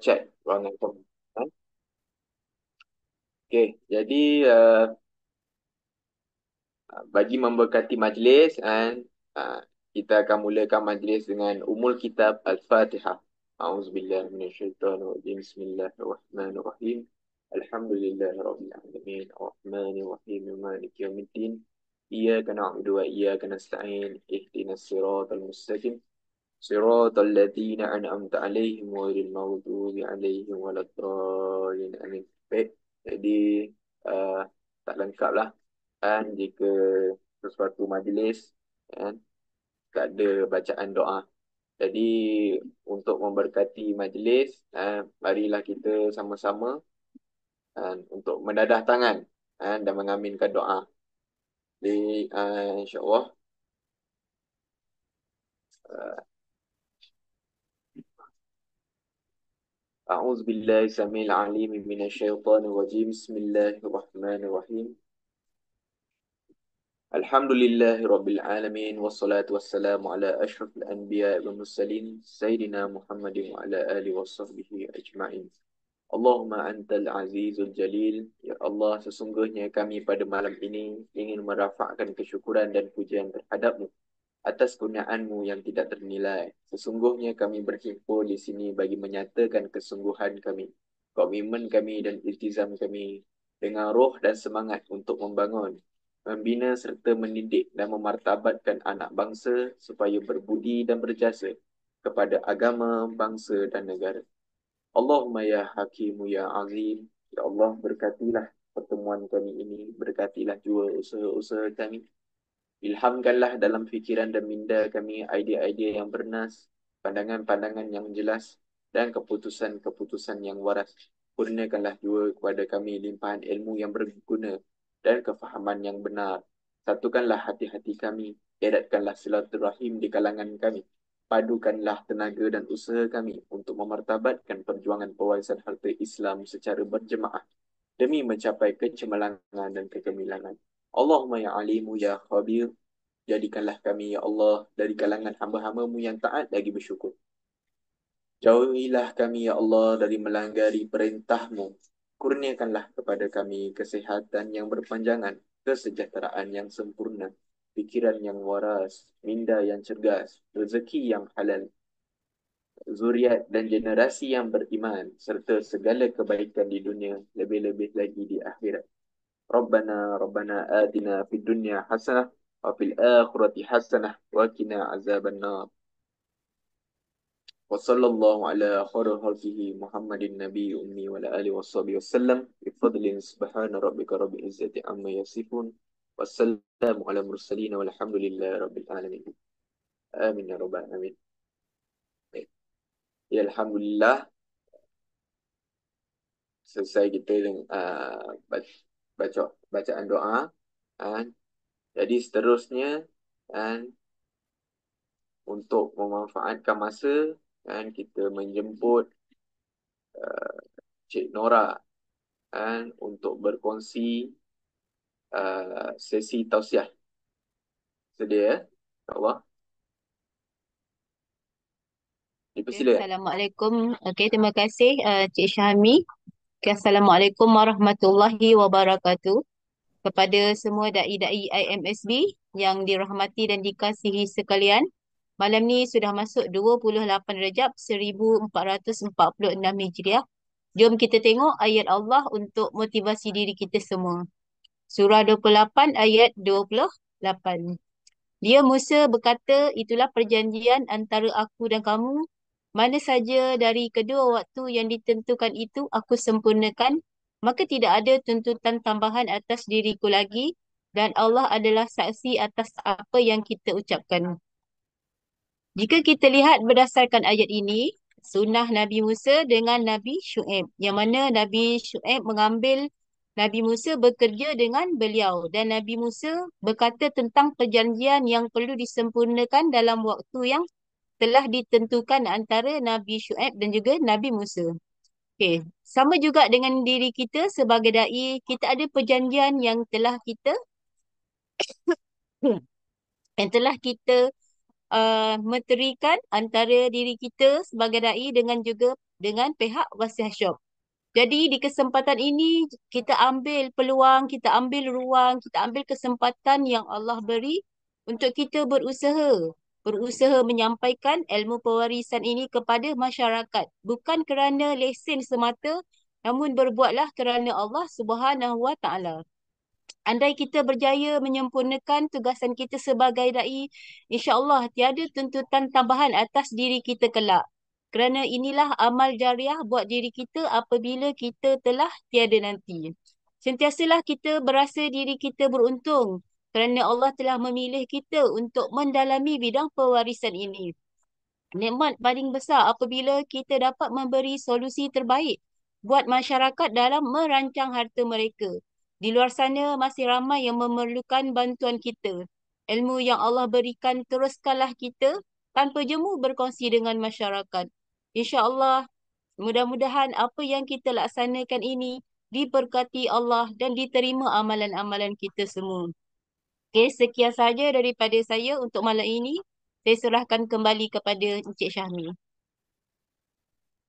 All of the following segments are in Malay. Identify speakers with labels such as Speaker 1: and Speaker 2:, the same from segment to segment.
Speaker 1: chat ruangan komen. Okey, jadi uh, bagi memberkati majlis uh, kita akan mulakan majlis dengan umul kitab Al-Fatihah. A'udzubillahi minasyaitonirrajim. Bismillahirrahmanirrahim. Alhamdulillahirabbil alamin. Arrahmanirrahim. Maliki yaumiddin. Iyyaka na'budu wa iyyaka nasta'in. Ihdinas siratal mustaqim. Siratal ladzina an'amta 'alaihim ghairil maghdubi 'alaihim waladdallin. Amin. Baik. Jadi uh, tak lengkap lah kan jika sesuatu majlis kan tak ada bacaan doa. Jadi untuk memberkati majlis marilah kita sama-sama untuk mendadah tangan dan mengaminkan doa. Jadi insya-Allah أعوذ بالله السميع العليم من الشيطان الرجيم بسم الله الرحمن الرحيم الحمد لله رب العالمين والصلاة والسلام على أشرف الأنبياء والمرسلين سيدنا محمد وعلى آله وصحبه أجمعين Allahumma antal azizul jalil. Ya Allah, sesungguhnya kami pada malam ini ingin merafakkan kesyukuran dan pujian terhadapmu atas kurniaanmu yang tidak ternilai. Sesungguhnya kami berhimpun di sini bagi menyatakan kesungguhan kami, komitmen kami dan iltizam kami dengan roh dan semangat untuk membangun, membina serta mendidik dan memartabatkan anak bangsa supaya berbudi dan berjasa kepada agama, bangsa dan negara. Allahumma ya Hakimu ya Azim. Ya Allah, berkatilah pertemuan kami ini, berkatilah jua usaha-usaha kami. Ilhamkanlah dalam fikiran dan minda kami idea-idea yang bernas, pandangan-pandangan yang jelas, dan keputusan-keputusan yang waras. Kurniakanlah jua kepada kami limpahan ilmu yang berguna dan kefahaman yang benar. Satukanlah hati-hati kami, eratkanlah silaturahim di kalangan kami. Padukanlah tenaga dan usaha kami untuk memartabatkan perjuangan pewarisan harta Islam secara berjemaah demi mencapai kecemerlangan dan kegemilangan. Allahumma ya alimu ya khabir. Jadikanlah kami ya Allah dari kalangan hamba-hambamu yang taat lagi bersyukur. Jauhilah kami ya Allah dari melanggari perintahmu. Kurniakanlah kepada kami kesehatan yang berpanjangan, kesejahteraan yang sempurna, fikiran yang waras, minda yang cergas, rezeki yang halal, zuriat dan generasi yang beriman, serta segala kebaikan di dunia, lebih-lebih lagi di akhirat. Rabbana atina fid dunya hasanah wa fil akhirati hasanah wa qina azabannar. Wa sallallahu ala khairu khalqihi Muhammadin nabiy ummi wa ala alihi washabihi wasallam bi fadlin subhana rabbika rabbil izzati amma yasifun wassalamu ala mursalin walhamdulillahi rabbil alamin. Amin ya rabbal alamin. Baik. Ya alhamdulillah selesai kita dengan baca bacaan doa kan. Jadi seterusnya kan untuk memanfaatkan masa kan kita menjemput uh, Cik Nora kan untuk berkongsi sesi tausiah. Sedia ya? InsyaAllah.
Speaker 2: Okay,
Speaker 1: Dipersilakan.
Speaker 2: Assalamualaikum. Okey, terima kasih Cik Syahmi. Okay, Assalamualaikum warahmatullahi wabarakatuh. Kepada semua dai-dai IMSB yang dirahmati dan dikasihi sekalian. Malam ni sudah masuk 28 Rejab 1446 Hijriah. Jom kita tengok ayat Allah untuk motivasi diri kita semua. Surah 28 ayat 28. Dia Musa berkata, itulah perjanjian antara aku dan kamu. Mana saja dari kedua waktu yang ditentukan itu aku sempurnakan, maka tidak ada tuntutan tambahan atas diriku lagi dan Allah adalah saksi atas apa yang kita ucapkan. Jika kita lihat berdasarkan ayat ini, sunnah Nabi Musa dengan Nabi Shu'aib, yang mana Nabi Shu'aib mengambil Nabi Musa bekerja dengan beliau dan Nabi Musa berkata tentang perjanjian yang perlu disempurnakan dalam waktu yang telah ditentukan antara Nabi Shu'aib dan juga Nabi Musa. Okey, sama juga dengan diri kita sebagai dai, kita ada perjanjian yang telah kita menterikan antara diri kita sebagai dai dengan juga dengan pihak Wasiah Shop. Jadi di kesempatan ini kita ambil peluang, kita ambil ruang, kita ambil kesempatan yang Allah beri untuk kita berusaha. Berusaha menyampaikan ilmu pewarisan ini kepada masyarakat. Bukan kerana lesen semata, namun berbuatlah kerana Allah Subhanahu Wa Taala. Andai kita berjaya menyempurnakan tugasan kita sebagai dai, insya-Allah tiada tuntutan tambahan atas diri kita kelak. Kerana inilah amal jariah buat diri kita apabila kita telah tiada nanti. Sentiasalah kita berasa diri kita beruntung kerana Allah telah memilih kita untuk mendalami bidang pewarisan ini. Nikmat paling besar apabila kita dapat memberi solusi terbaik buat masyarakat dalam merancang harta mereka. Di luar sana masih ramai yang memerlukan bantuan kita. Ilmu yang Allah berikan teruskanlah kita tanpa jemu berkongsi dengan masyarakat. InsyaAllah, mudah-mudahan apa yang kita laksanakan ini diberkati Allah dan diterima amalan-amalan kita semua. Okey, sekian sahaja daripada saya untuk malam ini. Saya serahkan kembali kepada Encik Syahmi.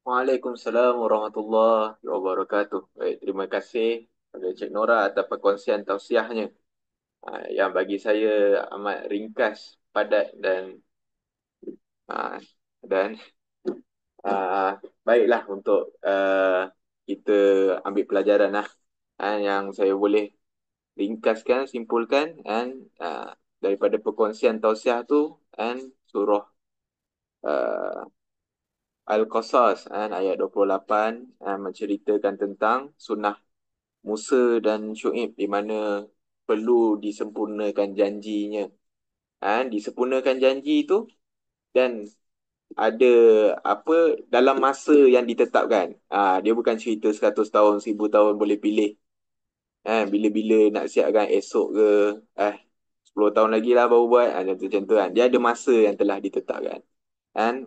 Speaker 1: Waalaikumsalam warahmatullahi wabarakatuh. Baik, terima kasih kepada Cik Nora atas perkongsian tausiahnya. Yang bagi saya amat ringkas, padat ah, dan baiklah untuk kita ambil pelajaran lah. Yang saya boleh ringkaskan, simpulkan daripada perkongsian tausiah tu surah uh, Al-Qasas ayat 28 menceritakan tentang sunnah Musa dan Syuaib di mana perlu disempurnakan janjinya. Disempurnakan janji itu dan ada apa dalam masa yang ditetapkan. Dia bukan cerita 100 tahun, 1000 tahun boleh pilih. Bila-bila nak siapkan esok ke, 10 tahun lagi lah baru buat. Macam tu kan. Dia ada masa yang telah ditetapkan.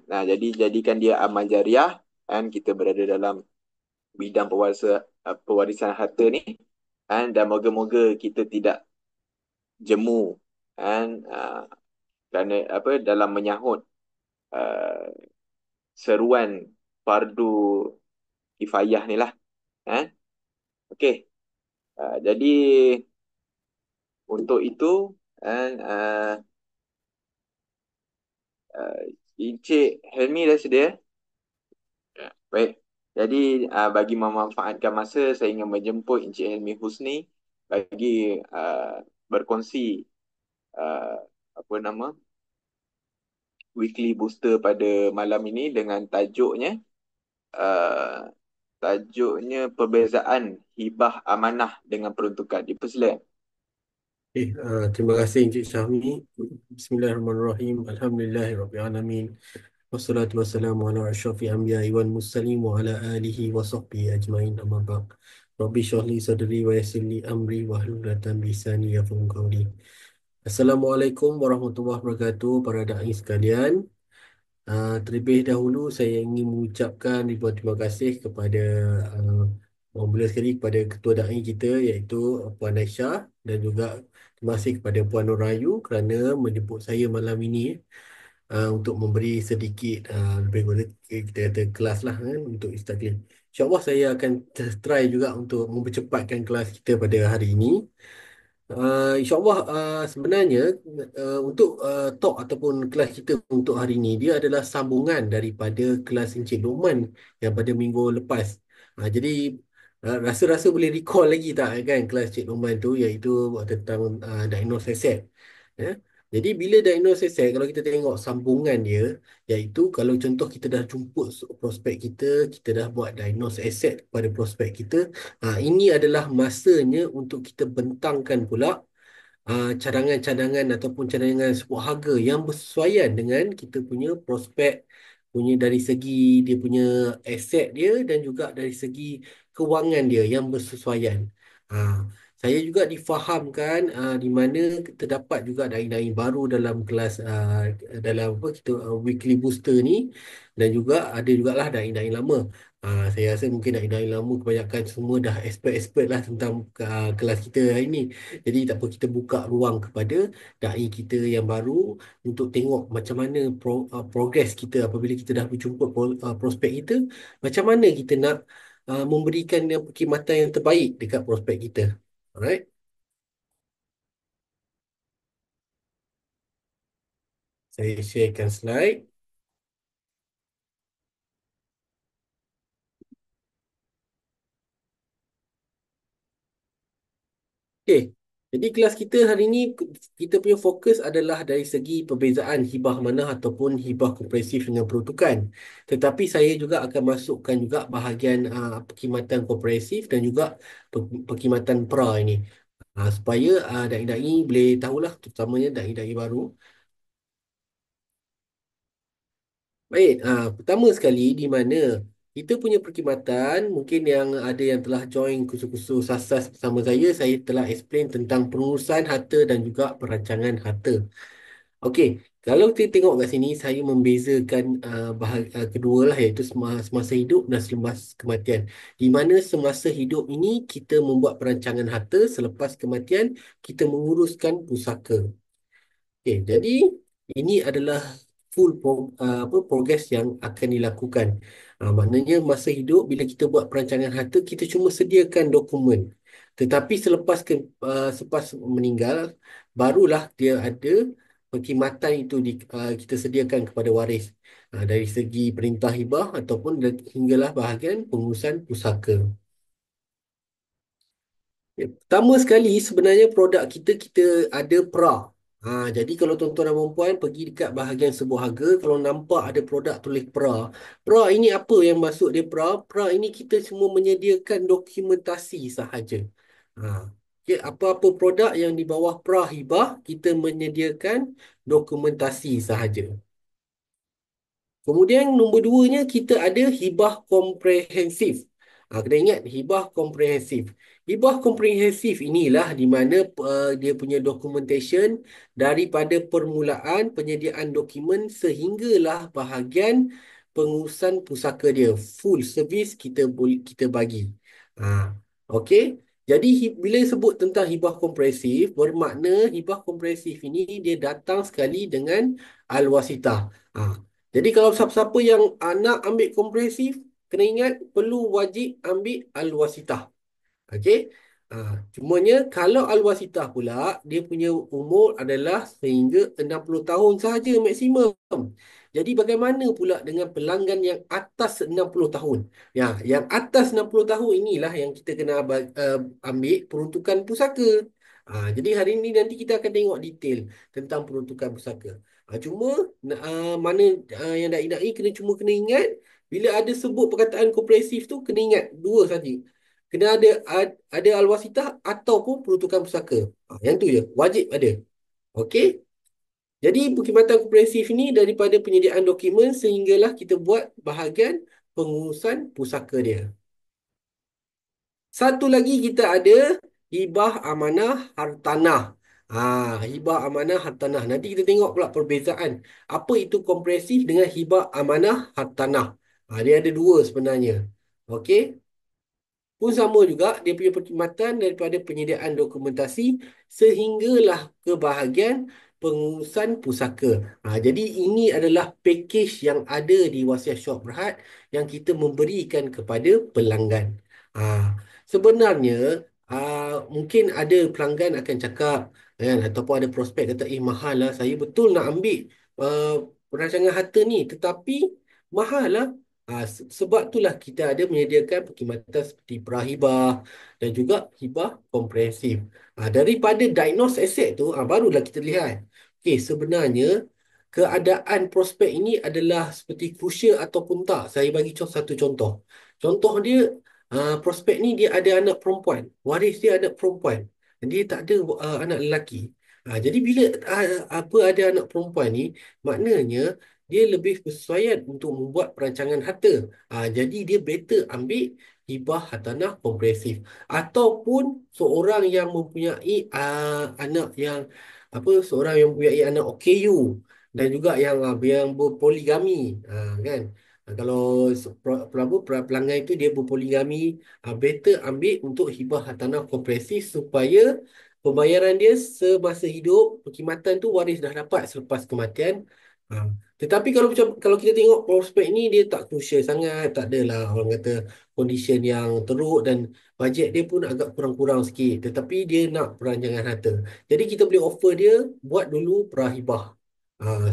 Speaker 1: Jadi jadikan dia amal jariah. Kita berada dalam bidang pewarisan harta ni. Dan moga-moga kita tidak jemu. Kerana apa dalam menyahut uh, seruan fardu kifayah ni lah. Okey. Jadi untuk itu uh, uh, Encik Helmi dah sedia? Ya. Baik. Jadi bagi memanfaatkan masa, saya ingin menjemput Encik Helmi Husni bagi berkongsi uh, apa nama weekly booster pada malam ini dengan uh, tajuknya perbezaan hibah amanah dengan peruntukan. Dipersilakan.
Speaker 3: Terima kasih Encik Syahmi. Bismillahirrahmanirrahim. Alhamdulillahirrahmanirrahim. Wassalatu wassalamu ala asyrafil anbiya'i wal mursalin wa ala alihi wa sahbihi ajma'in amma ba'd. Rabbi shrah li sadri wa yassir li amri wahlul 'uqdatam min lisani yafqahu qawli. Assalamualaikum warahmatullahi wabarakatuh para dai sekalian. Terlebih dahulu saya ingin mengucapkan ribuan terima kasih kepada mula sekali kepada ketua dai kita iaitu Puan Aisyah, dan juga terima kasih kepada Puan Nur Ayu kerana menjemput saya malam ini untuk memberi sedikit lebih kurang kita kata kelas lah kan, untuk istiqlal. InsyaAllah saya akan try juga untuk mempercepatkan kelas kita pada hari ini. InsyaAllah sebenarnya untuk talk ataupun kelas kita untuk hari ini, dia adalah sambungan daripada kelas Encik Luqman yang pada minggu lepas. Jadi rasa-rasa boleh recall lagi tak kan kelas Encik Luqman tu, iaitu tentang diagnose asset. Ya. Jadi bila diagnose asset, kalau kita tengok sambungan dia, iaitu kalau contoh kita dah jemput prospek kita, kita dah buat diagnose asset kepada prospek kita, ini adalah masanya untuk kita bentangkan pula cadangan-cadangan ataupun cadangan sebuah harga yang bersesuaian dengan kita punya prospek, punya dari segi dia punya aset dia dan juga dari segi kewangan dia yang bersesuaian. Ah, saya juga difahamkan di mana terdapat juga dain-dain baru dalam kelas dalam apa kita weekly booster ni, dan juga ada jugalah dain-dain lama. Saya rasa mungkin dari lama kebanyakan semua dah expert-expert lah tentang kelas kita hari ni. Jadi tak apa, kita buka ruang kepada dai kita yang baru untuk tengok macam mana progres kita apabila kita dah berjumpa prospek kita, macam mana kita nak memberikan yang perkhidmatan yang terbaik dekat prospek kita. Alright, saya sharekan slide. Okey, jadi kelas kita hari ni kita punya fokus adalah dari segi perbezaan hibah manah ataupun hibah kompresif dengan peruntukan. Tetapi saya juga akan masukkan juga bahagian perkhidmatan kompresif dan juga perkhidmatan pra ini. Supaya dai-dai boleh tahulah, terutamanya dai-dai baru. Baik, pertama sekali di mana kita punya perkhidmatan, mungkin yang ada yang telah join kursus-kursus asas bersama saya telah explain tentang pengurusan harta dan juga perancangan harta. Okey, kalau kita tengok kat sini, saya membezakan kedua lah, iaitu semasa hidup dan selepas kematian. Di mana semasa hidup ini kita membuat perancangan harta, selepas kematian kita menguruskan pusaka. Okey, jadi ini adalah progres yang akan dilakukan. Maknanya masa hidup bila kita buat perancangan harta, kita cuma sediakan dokumen. Tetapi selepas meninggal, barulah dia ada perkhidmatan itu kita sediakan kepada waris. Dari segi perintah hibah ataupun hinggalah bahagian pengurusan pusaka. Ya, pertama sekali sebenarnya produk kita ada pra. Jadi kalau tuan-tuan dan puan pergi dekat bahagian sebuah harga, kalau nampak ada produk tulis pra. Pra ini apa yang masuk dia pra? Pra ini kita semua menyediakan dokumentasi sahaja. Ha. Okay, apa-apa produk yang di bawah pra hibah, kita menyediakan dokumentasi sahaja. Kemudian nombor duanya kita ada hibah komprehensif. Kena ingat hibah komprehensif. Hibah komprehensif inilah di mana dia punya documentation daripada permulaan penyediaan dokumen sehinggalah bahagian pengurusan pusaka dia. Full service kita bagi. Okey. Jadi bila sebut tentang hibah komprehensif, bermakna hibah komprehensif ini dia datang sekali dengan al-wasitah. Jadi kalau siapa-siapa yang nak ambil komprehensif, kena ingat perlu wajib ambil al-wasitah. Okey. Cumanya kalau al-wasitah pula, dia punya umur adalah sehingga 60 tahun sahaja maksimum. Jadi bagaimana pula dengan pelanggan yang atas 60 tahun? Ya, yang atas 60 tahun inilah yang kita kena ambil peruntukan pusaka. Jadi hari ini nanti kita akan tengok detail tentang peruntukan pusaka. Cuma mana yang dai-dai kena ingat bila ada sebut perkataan komprehensif tu, kena ingat dua saja. Kena ada al-wasitah ataupun peruntukan pusaka. Yang tu je, wajib ada. Okey. Jadi perkhidmatan komprehensif ini daripada penyediaan dokumen sehinggalah kita buat bahagian pengurusan pusaka dia. Satu lagi kita ada hibah amanah hartanah. Hibah amanah hartanah. Nanti kita tengok pula perbezaan. Apa itu komprehensif dengan hibah amanah hartanah. Dia ada dua sebenarnya. Okey. Pun sama juga dia punya perkhidmatan daripada penyediaan dokumentasi sehinggalah ke bahagian pengurusan pusaka. Jadi ini adalah package yang ada di Wasiat Syok Berhad yang kita memberikan kepada pelanggan. Ha, Sebenarnya mungkin ada pelanggan akan cakap kan, ataupun ada prospek kata mahal lah, saya betul nak ambil uh, perancangan harta ni tetapi mahal lah. Sebab itulah kita ada menyediakan perkhidmatan seperti prahibah dan juga hibah komprehensif. Daripada diagnose aset tu, barulah kita lihat. Okey, sebenarnya keadaan prospek ini adalah seperti crucial ataupun tak. Saya bagi satu contoh. Contoh dia, prospek ni dia ada anak perempuan. Waris dia anak perempuan. Dia tak ada anak lelaki. Jadi bila ada anak perempuan ni, maknanya dia lebih bersesuaian untuk membuat perancangan harta. Jadi dia better ambil hibah hartanah komprehensif. Ataupun seorang yang mempunyai anak yang seorang yang mempunyai anak OKU dan juga yang berpoligami, kan. Kalau pelanggan itu dia berpoligami, better ambil untuk hibah hartanah kompresif supaya pembayaran dia semasa hidup, perkhidmatan tu waris dah dapat selepas kematian. Ah, Tetapi kalau kita tengok prospek ni dia tak crucial sangat, tak adalah orang kata condition yang teruk dan bajet dia pun agak kurang-kurang sikit. Tetapi dia nak perancangan harta. Jadi kita boleh offer dia buat dulu prahibah.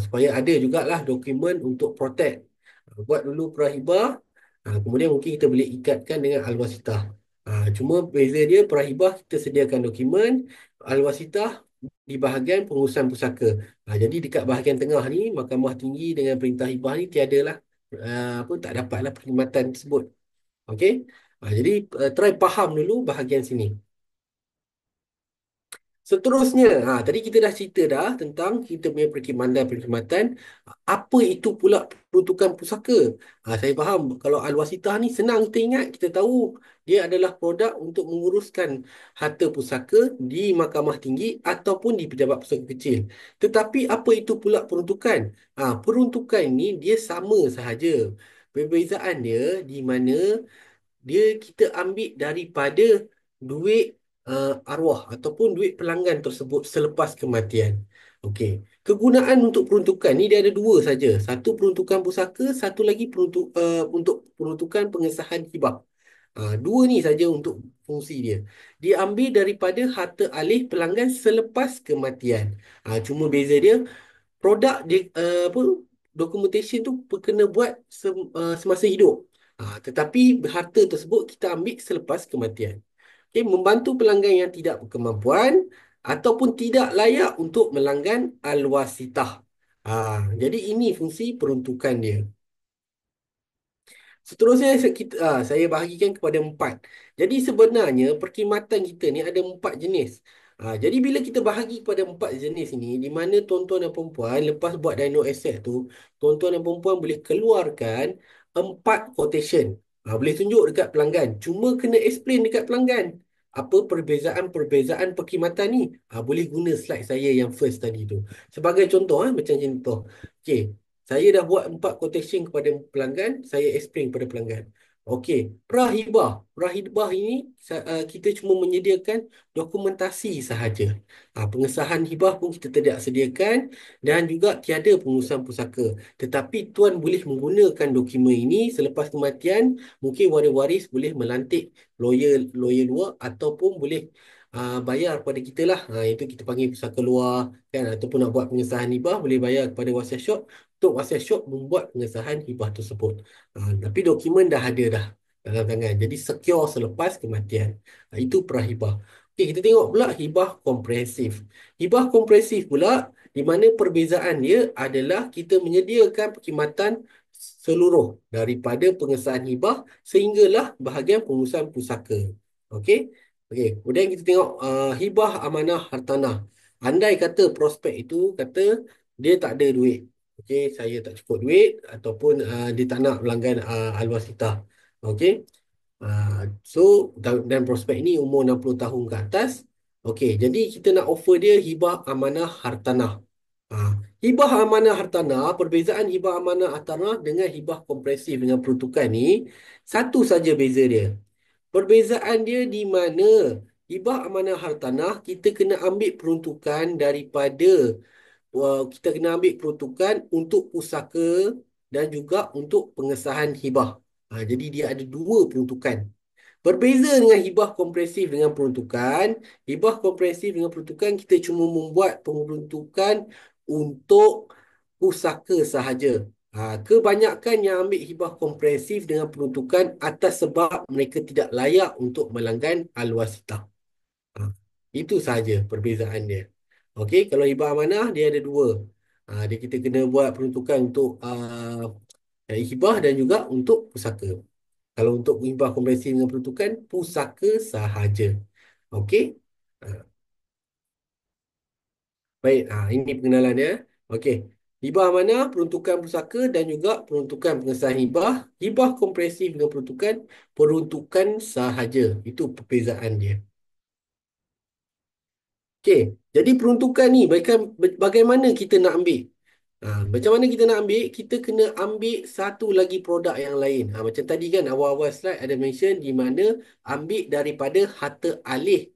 Speaker 3: Supaya ada jugalah dokumen untuk protect. Buat dulu prahibah, kemudian mungkin kita boleh ikatkan dengan alwasitah. Cuma beza dia prahibah kita sediakan dokumen, alwasitah di bahagian pengurusan pusaka. Jadi dekat bahagian tengah ni, Mahkamah Tinggi dengan Perintah Hibah ni tiada lah, tak dapatlah perkhidmatan tersebut. Okey. Jadi try faham dulu bahagian sini. Seterusnya, tadi kita dah cerita dah tentang kita punya perkhidmatan. Apa itu pula peruntukan pusaka? Saya faham kalau Al-Wasitah ni senang kita ingat, kita tahu dia adalah produk untuk menguruskan harta pusaka di Mahkamah Tinggi ataupun di pejabat pusaka kecil. Tetapi apa itu pula peruntukan? Peruntukan ni dia sama sahaja. Perbezaan dia di mana dia kita ambil daripada duit arwah ataupun duit pelanggan tersebut selepas kematian. Okey. Kegunaan untuk peruntukan ni dia ada dua saja. Satu peruntukan pusaka, satu lagi untuk peruntukan pengesahan hibah. Dua ni saja untuk fungsi dia. Diambil daripada harta alih pelanggan selepas kematian. Cuma beza dia produk dia documentation tu kena buat semasa hidup. Tetapi harta tersebut kita ambil selepas kematian. Okay, membantu pelanggan yang tidak berkemampuan ataupun tidak layak untuk melanggan al-wasitah. Jadi ini fungsi peruntukan dia. Seterusnya saya bahagikan kepada empat. Jadi sebenarnya perkhidmatan kita ni ada empat jenis. Jadi bila kita bahagi kepada empat jenis ini, di mana tuan-tuan dan perempuan lepas buat dino asset tu, tuan-tuan dan perempuan boleh keluarkan empat quotation. Boleh tunjuk dekat pelanggan. Cuma kena explain dekat pelanggan. Apa perbezaan-perbezaan perkhidmatan ni. Boleh guna slide saya yang first tadi tu. Sebagai contoh, macam contoh. Okey. Saya dah buat empat quotation kepada pelanggan, saya explain kepada pelanggan. Okey, prahibah. Prahibah ini kita cuma menyediakan dokumentasi sahaja. Pengesahan hibah pun kita tidak sediakan dan juga tiada pengurusan pusaka. Tetapi tuan boleh menggunakan dokumen ini selepas kematian, mungkin waris-waris boleh melantik lawyer luar ataupun boleh bayar kepada kita lah. Itu kita panggil pusaka luar kan, ataupun nak buat pengesahan hibah boleh bayar kepada wasiat syok untuk wasiat syok membuat pengesahan hibah tersebut. Tapi dokumen dah ada dah dalam tangan. Jadi secure selepas kematian. Itu prahibah. Okey, kita tengok pula hibah komprehensif. Hibah komprehensif pula di mana perbezaan dia adalah kita menyediakan perkhidmatan seluruh daripada pengesahan hibah sehinggalah bahagian pengurusan pusaka. Okey. Okey, kemudian kita tengok hibah amanah hartanah. Andai kata prospek itu kata dia tak ada duit. Okey, saya tak cukup duit ataupun dia tak nak pelanggan al-wasitah. Okey. So dan prospek ni umur 60 tahun ke atas. Okey, jadi kita nak offer dia hibah amanah hartanah. Hibah amanah hartanah, perbezaan hibah amanah hartanah dengan hibah kompresif dengan peruntukan ni satu saja beza dia. Perbezaan dia di mana hibah amanah hartanah kita kena ambil peruntukan daripada kita kena ambil peruntukan untuk pusaka dan juga untuk pengesahan hibah. Jadi dia ada dua peruntukan. Berbeza dengan hibah kompresif dengan peruntukan, hibah kompresif dengan peruntukan kita cuma membuat peruntukan untuk pusaka sahaja. Kebanyakan yang ambil hibah kompresif dengan peruntukan atas sebab mereka tidak layak untuk melanggan al-wasitah. Itu sahaja perbezaan dia. Okey, kalau hibah amanah dia ada dua. Dia kita kena buat peruntukan untuk hibah dan juga untuk pusaka. Kalau untuk hibah komprehensif dengan peruntukan pusaka sahaja. Okey. Ah, Baik, ini pengenalan dia. Okey. Hibah amanah, peruntukan pusaka dan juga peruntukan pengesahan hibah. Hibah komprehensif dengan peruntukan sahaja. Itu perbezaan dia. Okey, jadi peruntukan ni bagaimana kita nak ambil? Macam mana kita nak ambil? Kita kena ambil satu lagi produk yang lain. Macam tadi kan awal-awal slide ada mention di mana ambil daripada harta alih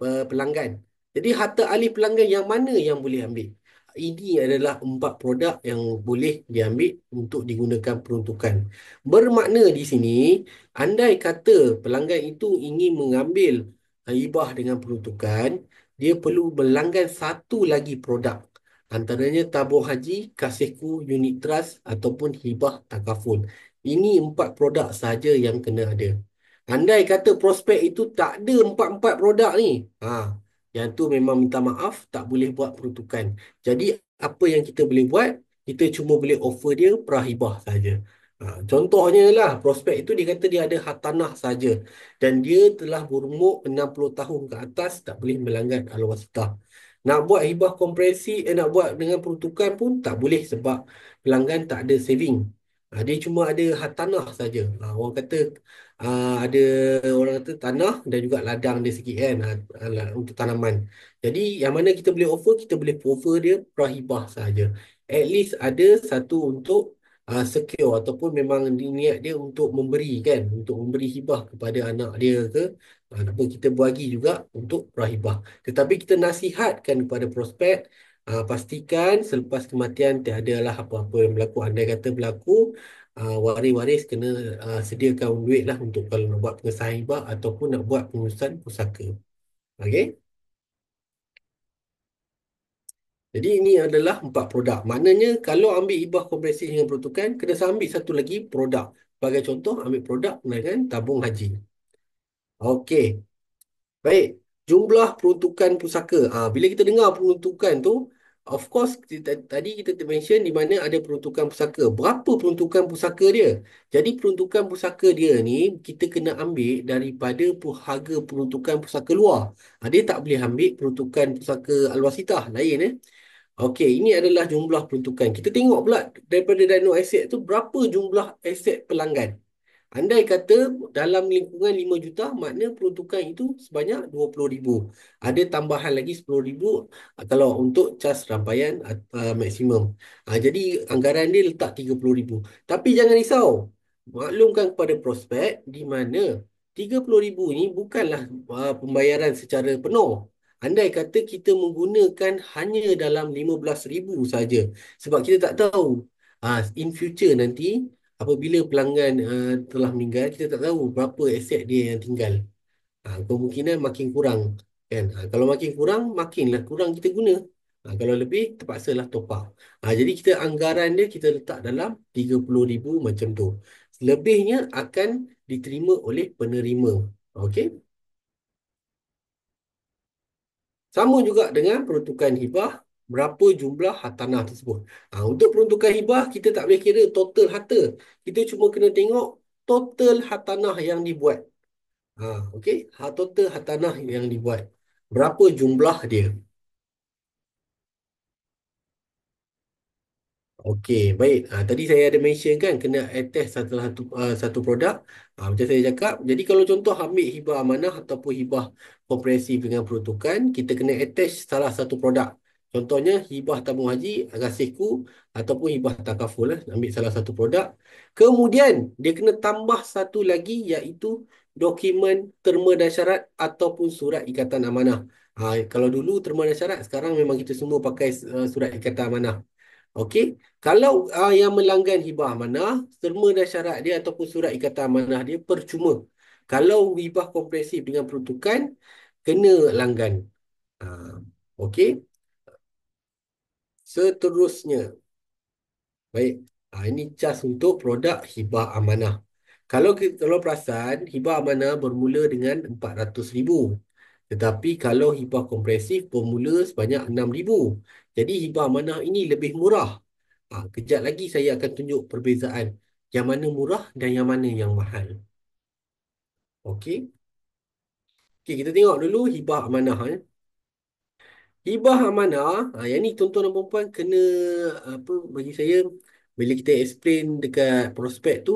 Speaker 3: pelanggan. Jadi harta alih pelanggan yang mana yang boleh ambil? Ini adalah 4 produk yang boleh diambil untuk digunakan peruntukan. Bermakna di sini, andai kata pelanggan itu ingin mengambil hibah dengan peruntukan, dia perlu melanggan satu lagi produk. Antaranya tabung haji, kasihku, unit trust ataupun hibah takaful. Ini 4 produk sahaja yang kena ada. Andai kata prospek itu tak ada 4-4 produk ni, yang tu memang minta maaf, tak boleh buat peruntukan. Jadi apa yang kita boleh buat? Kita cuma boleh offer dia prahibah saja. Contohnya lah, prospek itu dia kata dia ada hak tanah saja dan dia telah berumur 60 tahun ke atas, tak boleh melanggar al-wasitah. Nak buat hibah kompresi, nak buat dengan peruntukan pun tak boleh sebab pelanggan tak ada saving. Dia cuma ada hak tanah saja. Orang kata ada orang kata tanah dan juga ladang dia sikit kan, untuk tanaman. Jadi yang mana kita boleh offer, kita boleh offer dia prahibah saja. At least ada satu untuk secure ataupun memang niat dia untuk memberi kan, untuk memberi hibah kepada anak dia ke, ataupun kita bagi juga untuk prahibah. Tetapi kita nasihatkan kepada prospek, pastikan selepas kematian tiada lah apa-apa yang berlaku. Andai kata berlaku, waris-waris kena sediakan duit lah untuk kalau nak buat pengesahan hibah ataupun nak buat pengurusan pusaka. Okey. Jadi ini adalah 4 produk. Maknanya kalau ambil hibah komprehensif dengan peruntukan, kena ambil satu lagi produk. Sebagai contoh, ambil produk dengan tabung haji. Okey. Baik, jumlah peruntukan pusaka. Bila kita dengar peruntukan tu, of course tadi kita mention di mana ada peruntukan pusaka. Berapa peruntukan pusaka dia? Jadi peruntukan pusaka dia ni kita kena ambil daripada harga peruntukan pusaka luar. Dia tak boleh ambil peruntukan pusaka al-wasitah lain Okey, ini adalah jumlah peruntukan. Kita tengok pula daripada dino aset tu berapa jumlah aset pelanggan. Andai kata dalam lingkungan 5 juta, makna peruntukan itu sebanyak 20,000. Ada tambahan lagi 10,000 kalau untuk cas rambaian maksimum. Jadi anggaran dia letak 30,000. Tapi jangan risau. Maklumkan kepada prospek di mana 30,000 ni bukanlah pembayaran secara penuh. Andai kata kita menggunakan hanya dalam 15,000 saja. Sebab kita tak tahu in future nanti apabila pelanggan telah meninggal, kita tak tahu berapa aset dia yang tinggal. Kemungkinan makin kurang. Kan? Kalau makin kurang, makinlah kurang kita guna. Kalau lebih, terpaksalah top up. Jadi kita anggaran dia kita letak dalam 30,000 macam tu. Lebihnya akan diterima oleh penerima. Okey? Sama juga dengan peruntukan hibah, berapa jumlah hartanah tersebut. Untuk peruntukan hibah, kita tak boleh kira total harta. Kita cuma kena tengok total hartanah yang dibuat. Okey, total hartanah yang dibuat. Berapa jumlah dia? Okey, baik. Tadi saya ada mention kan kena attest satu produk. Macam saya cakap, jadi kalau contoh ambil hibah amanah ataupun hibah komprehensif dengan peruntukan, kita kena attach salah satu produk. Contohnya hibah tabung haji, agasihku ataupun hibah takaful ambil salah satu produk. Kemudian dia kena tambah satu lagi iaitu dokumen terma dan syarat ataupun surat ikatan amanah. Kalau dulu terma dan syarat, sekarang memang kita semua pakai surat ikatan amanah. Okey, kalau yang melanggan hibah amanah, terma dan syarat dia ataupun surat ikatan amanah dia percuma. Kalau hibah komprehensif dengan peruntukan, kena langgan. Ah, Okey, seterusnya. Baik, ini cas untuk produk hibah amanah. Kalau perasan, hibah amanah bermula dengan 400,000. Tetapi kalau hibah komprehensif bermula sebanyak 6,000. Jadi hibah amanah ini lebih murah. Kejap lagi saya akan tunjuk perbezaan yang mana murah dan yang mana yang mahal. Okey. Okey, kita tengok dulu hibah amanah. Hibah amanah, yang ni tuan-tuan dan puan kena apa bagi saya Bila kita explain dekat prospek tu,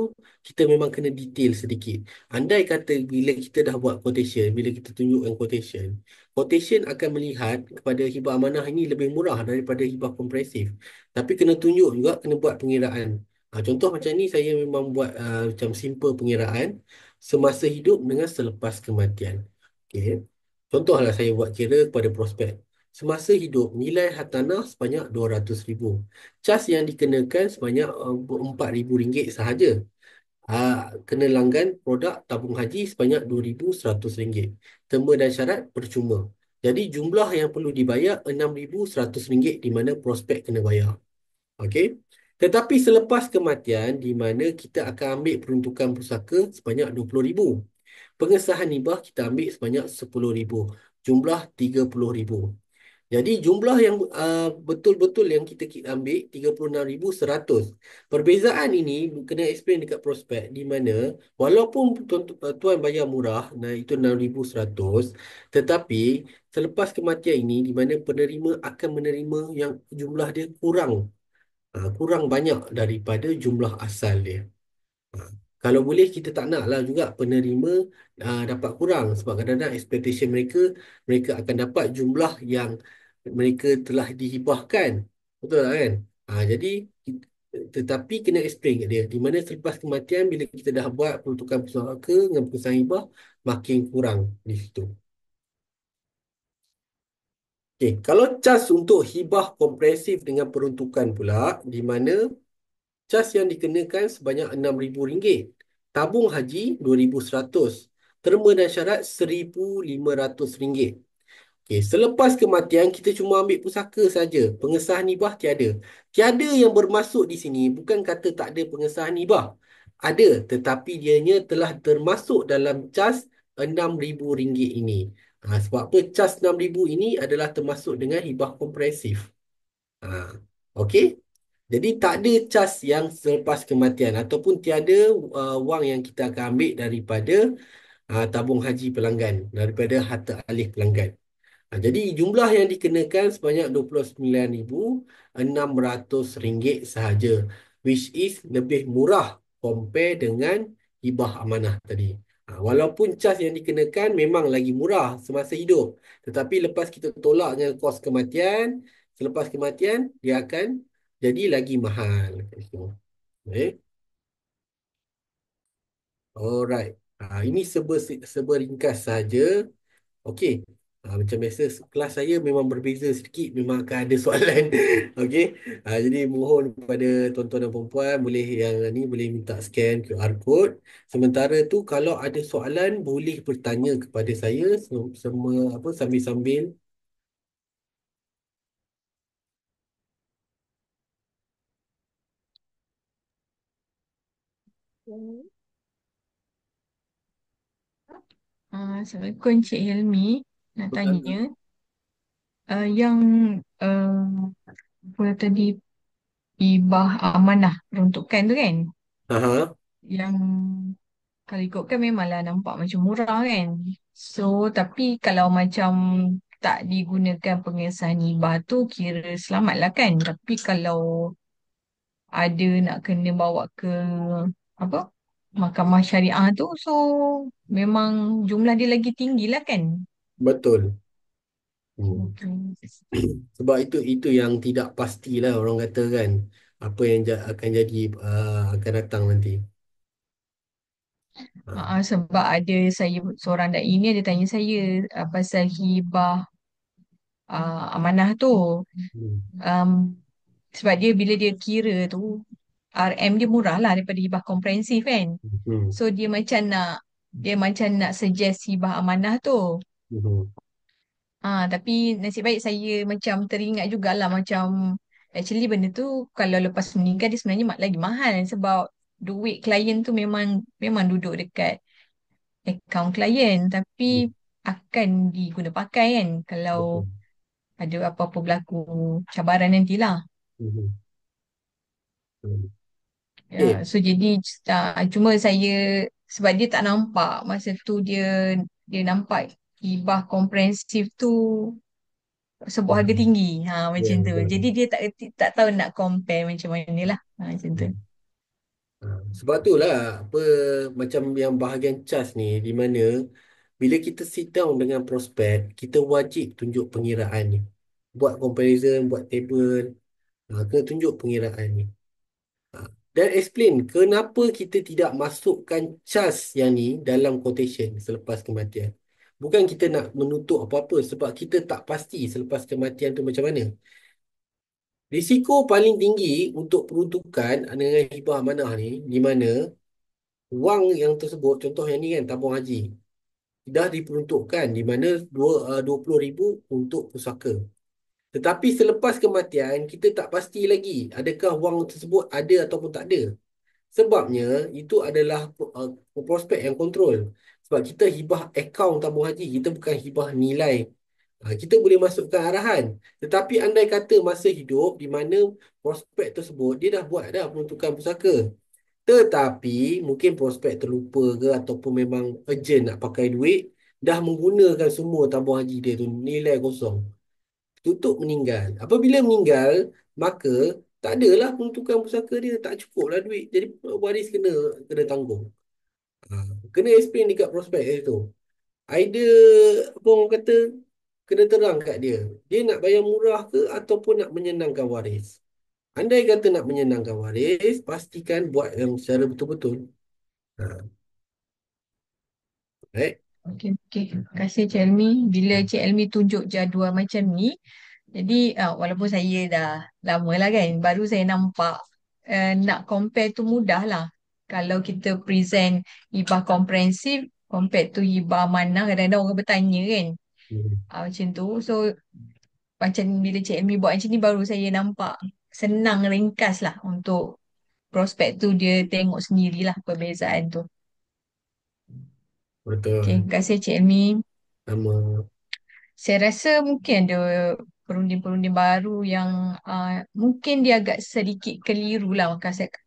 Speaker 3: kita memang kena detail sedikit. Andai kata bila kita dah buat quotation, bila kita tunjukkan quotation, quotation akan melihat kepada hibah amanah ini lebih murah daripada hibah kompresif. Tapi kena tunjuk juga, kena buat pengiraan. Contoh macam ni, saya memang buat macam simple pengiraan semasa hidup dengan selepas kematian. Okey. Contohlah saya buat kira kepada prospek. Semasa hidup, nilai hartanah sebanyak 200,000. Cas yang dikenakan sebanyak RM4,000 sahaja. Kena langgan produk tabung haji sebanyak RM2,100. Terma dan syarat percuma. Jadi jumlah yang perlu dibayar RM6,100 di mana prospek kena bayar. Okey. Tetapi selepas kematian di mana kita akan ambil peruntukan pusaka sebanyak RM20,000. Pengesahan hibah kita ambil sebanyak RM10,000. Jumlah RM30,000. Jadi jumlah yang betul-betul yang kita ambil 36,100. Perbezaan ini kena explain dekat prospek di mana walaupun tuan bayar murah, nah itu 6,100, tetapi selepas kematian ini di mana penerima akan menerima yang jumlah dia kurang banyak daripada jumlah asal dia. Ha, Kalau boleh kita tak nak lah juga penerima dapat kurang, sebab kadang-kadang expectation mereka, mereka akan dapat jumlah yang mereka telah dihibahkan. Betul tak kan? Jadi tetapi kena explain kat dia di mana selepas kematian bila kita dah buat peruntukan pusaka dengan pengesahan hibah makin kurang di situ. Okey, kalau cas untuk hibah komprehensif dengan peruntukan pula di mana cas yang dikenakan sebanyak RM6,000. Tabung haji RM2,100. Terma dan syarat RM1,500. Okey, selepas kematian kita cuma ambil pusaka saja. Pengesahan hibah tiada. Tiada yang bermasuk di sini bukan kata tak ada pengesahan hibah. Ada, tetapi dianya telah termasuk dalam cas RM6,000 ini. Sebab apa cas RM6,000 ini adalah termasuk dengan hibah komprehensif. Ha, Okey. Jadi tak ada cas yang selepas kematian ataupun tiada wang yang kita akan ambil daripada tabung haji pelanggan, daripada harta alih pelanggan. Jadi jumlah yang dikenakan sebanyak RM29,600 sahaja, which is lebih murah compare dengan hibah amanah tadi. Walaupun cas yang dikenakan memang lagi murah semasa hidup, tetapi lepas kita tolak dengan kos kematian, selepas kematian dia akan jadi lagi mahal. Okay. Alright. Ini serba ringkas sahaja. Okey. Macam biasa kelas saya memang berbeza sedikit, memang akan ada soalan. Okey. Jadi mohon kepada tuan-tuan dan puan boleh yang ni boleh minta scan QR code. Sementara tu kalau ada soalan boleh bertanya kepada saya semua apa sambil-sambil.
Speaker 4: Assalamualaikum Cik Helmi. Nak tanya, yang apa tadi hibah amanah peruntukan tu kan?
Speaker 3: Aha.
Speaker 4: Yang kalau ikutkan memanglah nampak macam murah kan? So, tapi kalau macam tak digunakan pengesahan hibah tu kira selamat lah kan? Tapi kalau ada nak kena bawa ke apa? Mahkamah Syariah tu, so memang jumlah dia lagi tinggi lah kan?
Speaker 3: Betul.
Speaker 4: Okay.
Speaker 3: Sebab itu yang tidak pastilah orang kata kan. Apa yang akan jadi akan datang nanti.
Speaker 4: Sebab ada saya seorang dai ni ada tanya saya pasal hibah amanah tu.
Speaker 3: Hmm.
Speaker 4: Um, sebab dia bila dia kira tu RM dia murah lah daripada hibah komprehensif kan.
Speaker 3: Hmm.
Speaker 4: So dia macam nak suggest hibah amanah tu.
Speaker 3: Hmm.
Speaker 4: Tapi nasib baik saya macam teringat jugalah macam actually benda tu kalau lepas meninggal dia sebenarnya lagi mahal sebab duit klien tu memang memang duduk dekat akaun klien tapi akan diguna pakai kan kalau
Speaker 3: Betul.
Speaker 4: ada apa-apa berlaku cabaran nantilah.
Speaker 3: Hmm. Hmm.
Speaker 4: Ya,
Speaker 3: Okay.
Speaker 4: so jadi cuma saya sebab dia tak nampak masa tu dia nampak hibah komprehensif tu sebuah harga
Speaker 3: Hmm.
Speaker 4: tinggi.
Speaker 3: Ya,
Speaker 4: Macam tu. Jadi
Speaker 3: betul.
Speaker 4: dia tak tahu nak compare macam mana lah. Macam tu.
Speaker 3: Hmm. Sebab itulah apa macam yang bahagian cas ni di mana bila kita sit down dengan prospek, kita wajib tunjuk pengiraan ni. Buat comparison, buat table, kena tunjuk pengiraan ni. Ha, dan explain kenapa kita tidak masukkan cas yang ni dalam quotation selepas kematian. Bukan kita nak menutup apa-apa sebab kita tak pasti selepas kematian tu macam mana. Risiko paling tinggi untuk peruntukan dengan hibah amanah ni di mana wang yang tersebut, contoh yang ni kan tabung haji, dah diperuntukkan di mana 20,000 untuk pusaka. Tetapi selepas kematian, kita tak pasti lagi adakah wang tersebut ada ataupun tak ada. Sebabnya itu adalah prospek yang kontrol. Sebab kita hibah akaun tabung haji, kita bukan hibah nilai. Kita boleh masukkan arahan. Tetapi andai kata masa hidup di mana prospek tersebut, dia dah buat dah peruntukan pusaka. Tetapi mungkin prospek terlupa ke ataupun memang urgent nak pakai duit, dah menggunakan semua tabung haji dia tu, nilai kosong. Tutup meninggal. Apabila meninggal, maka tak adalah peruntukan pusaka dia, tak cukup lah duit. Jadi waris kena kena tanggung. Ha, kena explain dekat prospek itu. Either apa orang kata kena terang kat dia. Dia nak bayar murah ke ataupun nak menyenangkan waris. Andai kata nak menyenangkan waris, pastikan buat yang secara betul-betul. Ha, right?
Speaker 4: Okey, okey. Terima kasih Cik Elmi. Bila Cik Elmi tunjuk jadual macam ni, jadi walaupun saya dah lama lah kan, baru saya nampak nak compare tu mudah lah. Kalau kita present hibah komprehensif, compare tu hibah mana, kadang-kadang orang bertanya kan.
Speaker 3: Hmm.
Speaker 4: Macam tu. So, macam bila Cik Elmi buat macam ni, baru saya nampak senang ringkas lah untuk prospek tu dia tengok sendirilah perbezaan tu. Okey,
Speaker 3: Betul.
Speaker 4: terima kasih Cik Elmi.
Speaker 3: Sama.
Speaker 4: Saya rasa mungkin ada perunding-perunding baru yang mungkin dia agak sedikit keliru lah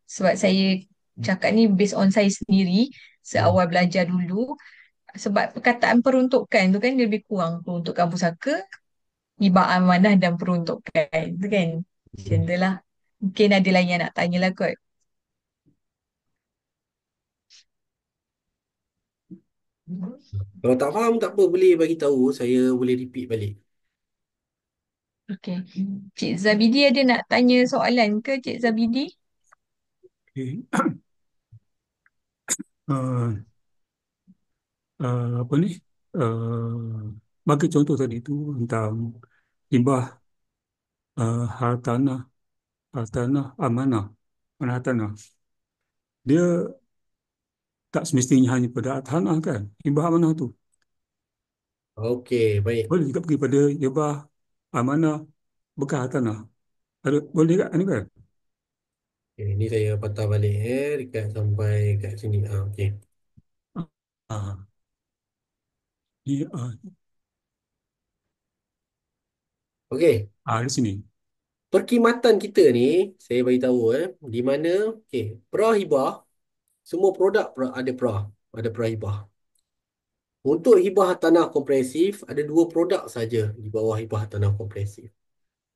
Speaker 4: sebab saya cakap ni based on saya sendiri
Speaker 3: Hmm.
Speaker 4: seawal belajar dulu sebab perkataan peruntukan tu kan dia lebih kurang peruntukan pusaka, hibah amanah dan peruntukan tu kan. Macam
Speaker 3: Hmm.
Speaker 4: tu lah. Mungkin ada lain yang nak tanya lah kot.
Speaker 3: Kalau tak faham tak apa, boleh bagi tahu, saya boleh repeat balik.
Speaker 4: Okay. Cik Zabidi ada nak tanya soalan ke Cik Zabidi?
Speaker 5: Okay. Uh, apa ni? Bagi contoh tadi tu tentang hibah hartanah, hartanah amanah, mana hartanah. Dia tak semestinya hanya pada hartanah kan? Hibah amanah tu.
Speaker 3: Okey, baik.
Speaker 5: Boleh juga pergi pada hibah amanah bekas hartanah. Ada, boleh tak ni kan?
Speaker 3: Okay, ini saya patah balik dekat sampai kat sini. Okey.
Speaker 5: Ah, di,
Speaker 3: Okey.
Speaker 5: di sini.
Speaker 3: Perkhidmatan kita ni saya bagi tahu di mana okey, prahibah semua produk ada prahibah. Untuk hibah tanah komprehensif ada dua produk saja di bawah hibah tanah komprehensif.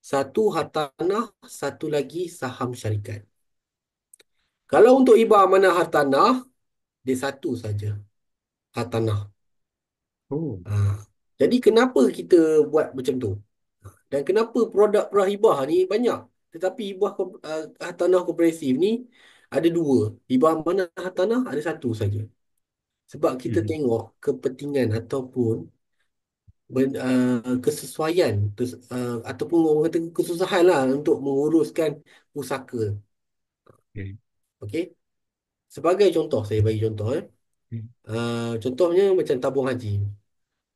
Speaker 3: Satu hartanah, satu lagi saham syarikat. Kalau untuk hibah amanah hartanah, dia satu saja, hartanah.
Speaker 5: Oh,
Speaker 3: Ha. Jadi kenapa kita buat macam tu? Dan kenapa produk prahibah ni banyak? Tetapi hibah hartanah komprehensif ni ada dua. Hibah amanah hartanah ada satu saja. Sebab kita
Speaker 5: okay.
Speaker 3: tengok kepentingan ataupun kesesuaian ataupun orang kata kesusahan lah untuk menguruskan pusaka.
Speaker 5: Okay.
Speaker 3: Okey. Sebagai contoh, saya bagi contoh.
Speaker 5: Okay.
Speaker 3: Contohnya macam tabung haji.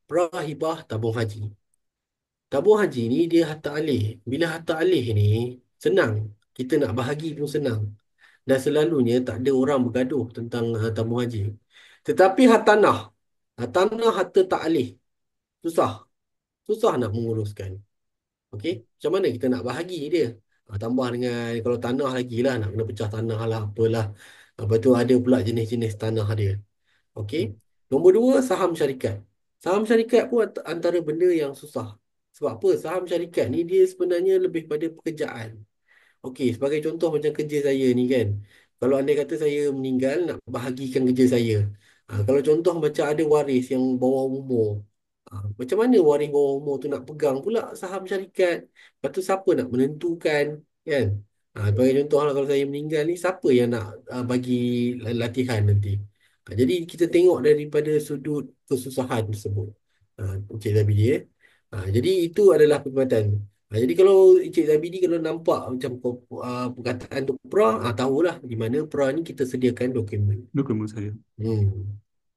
Speaker 3: Prahibah tabung haji. Tabung haji ni dia harta alih. Bila harta alih ni senang. Kita nak bahagi pun senang. Dan selalunya tak ada orang bergaduh tentang tabung haji. Tetapi hartanah. Hartanah harta tak alih. Susah. Susah nak menguruskan. Okey. Macam mana kita nak bahagi dia? Tambah dengan kalau tanah lagi lah. Nak kena pecah tanah lah. Apalah. Lepas tu ada pula jenis-jenis tanah dia. Okey. Nombor dua, saham syarikat. Saham syarikat pun antara benda yang susah. Sebab apa? Saham syarikat ni dia sebenarnya lebih pada pekerjaan. Okey, sebagai contoh macam kerja saya ni kan. Kalau andai kata saya meninggal, nak bahagikan kerja saya. Kalau contoh macam ada waris yang bawah umur. Macam mana waris bawah umur tu nak pegang pula saham syarikat? Lepas tu siapa nak menentukan kan? Sebagai contoh lah kalau saya meninggal ni, siapa yang nak bagi latihan nanti? Jadi kita tengok daripada sudut kesusahan tersebut. Encik Zabidi jadi itu adalah perkhidmatan. Jadi kalau Encik Zabidi kalau nampak macam perkataan tu pra, tahulah di mana pra ni kita sediakan dokumen.
Speaker 5: Dokumen saya.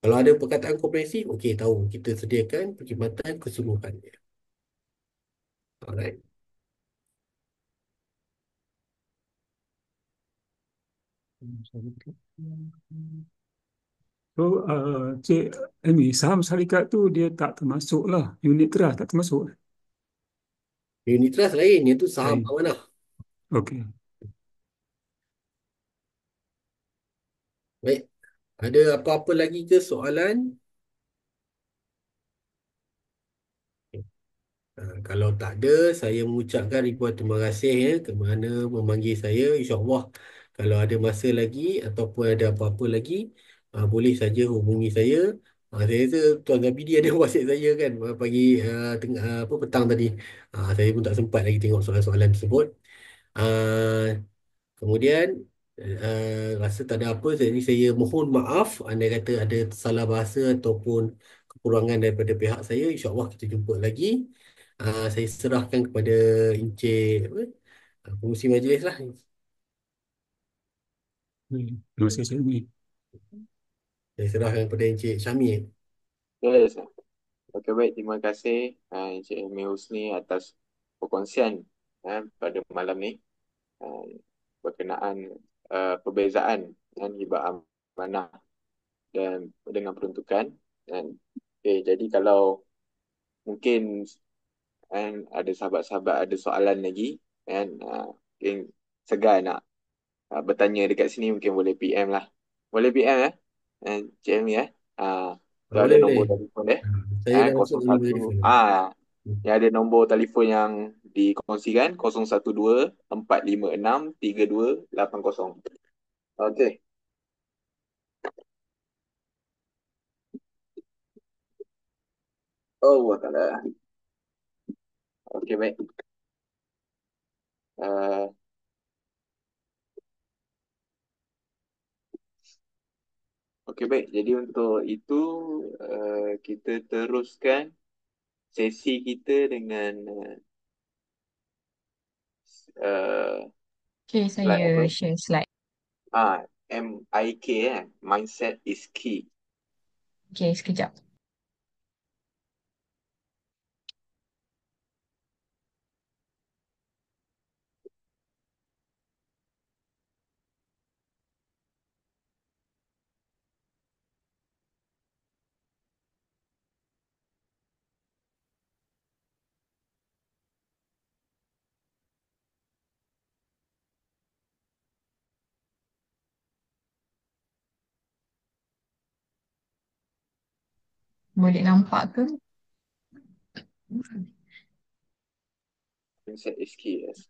Speaker 3: Kalau ada perkataan komprehensif, okey tahu kita sediakan perkhidmatan keseluruhannya. Alright.
Speaker 5: So, Cik Amy, saham syarikat tu dia tak termasuk lah. Unit trust tak termasuk.
Speaker 3: Unit trust lain, iaitu saham
Speaker 5: Lain.
Speaker 3: amanah.
Speaker 5: Okey.
Speaker 3: Baik. Ada apa-apa lagi ke soalan? Kalau tak ada, saya mengucapkan ribuan terima kasih kerana memanggil saya. InsyaAllah kalau ada masa lagi ataupun ada apa-apa lagi, boleh saja hubungi saya. Saya rasa Tuan Zabidi ada WhatsApp saya kan pagi petang tadi. Saya pun tak sempat lagi tengok soalan-soalan tersebut. Uh, Kemudian rasa tak ada apa, jadi saya mohon maaf andai kata ada salah bahasa ataupun kekurangan daripada pihak saya. InsyaAllah kita jumpa lagi. Saya serahkan kepada Encik pengurusi majlis lah.
Speaker 5: Terima kasih, Cik Amy.
Speaker 3: Saya serahkan kepada Encik Syami.
Speaker 1: Yes. Okey, baik. Terima kasih Encik Amy Husni atas perkongsian pada malam ni berkenaan perbezaan hibah amanah dan dengan peruntukan. Jadi kalau mungkin ada sahabat-sahabat ada soalan lagi mungkin segar nak bertanya dekat sini, mungkin boleh PM lah. Boleh PM Cik Amy tu ada
Speaker 3: Boleh,
Speaker 1: nombor
Speaker 3: boleh.
Speaker 1: telefon
Speaker 3: Saya dah masuk nombor
Speaker 1: 01
Speaker 3: telefon.
Speaker 1: yang ada nombor telefon yang dikongsikan 012 456 3280. Okey. Oh, taklah. Okey, baik. Okey, baik. Jadi untuk itu kita teruskan sesi kita dengan
Speaker 4: Okay,
Speaker 1: slide
Speaker 4: saya
Speaker 1: apa?
Speaker 4: share slide.
Speaker 1: MIK Mindset is Key.
Speaker 4: Okay, sekejap. Boleh nampak ke?
Speaker 1: Mindset is Key, yes.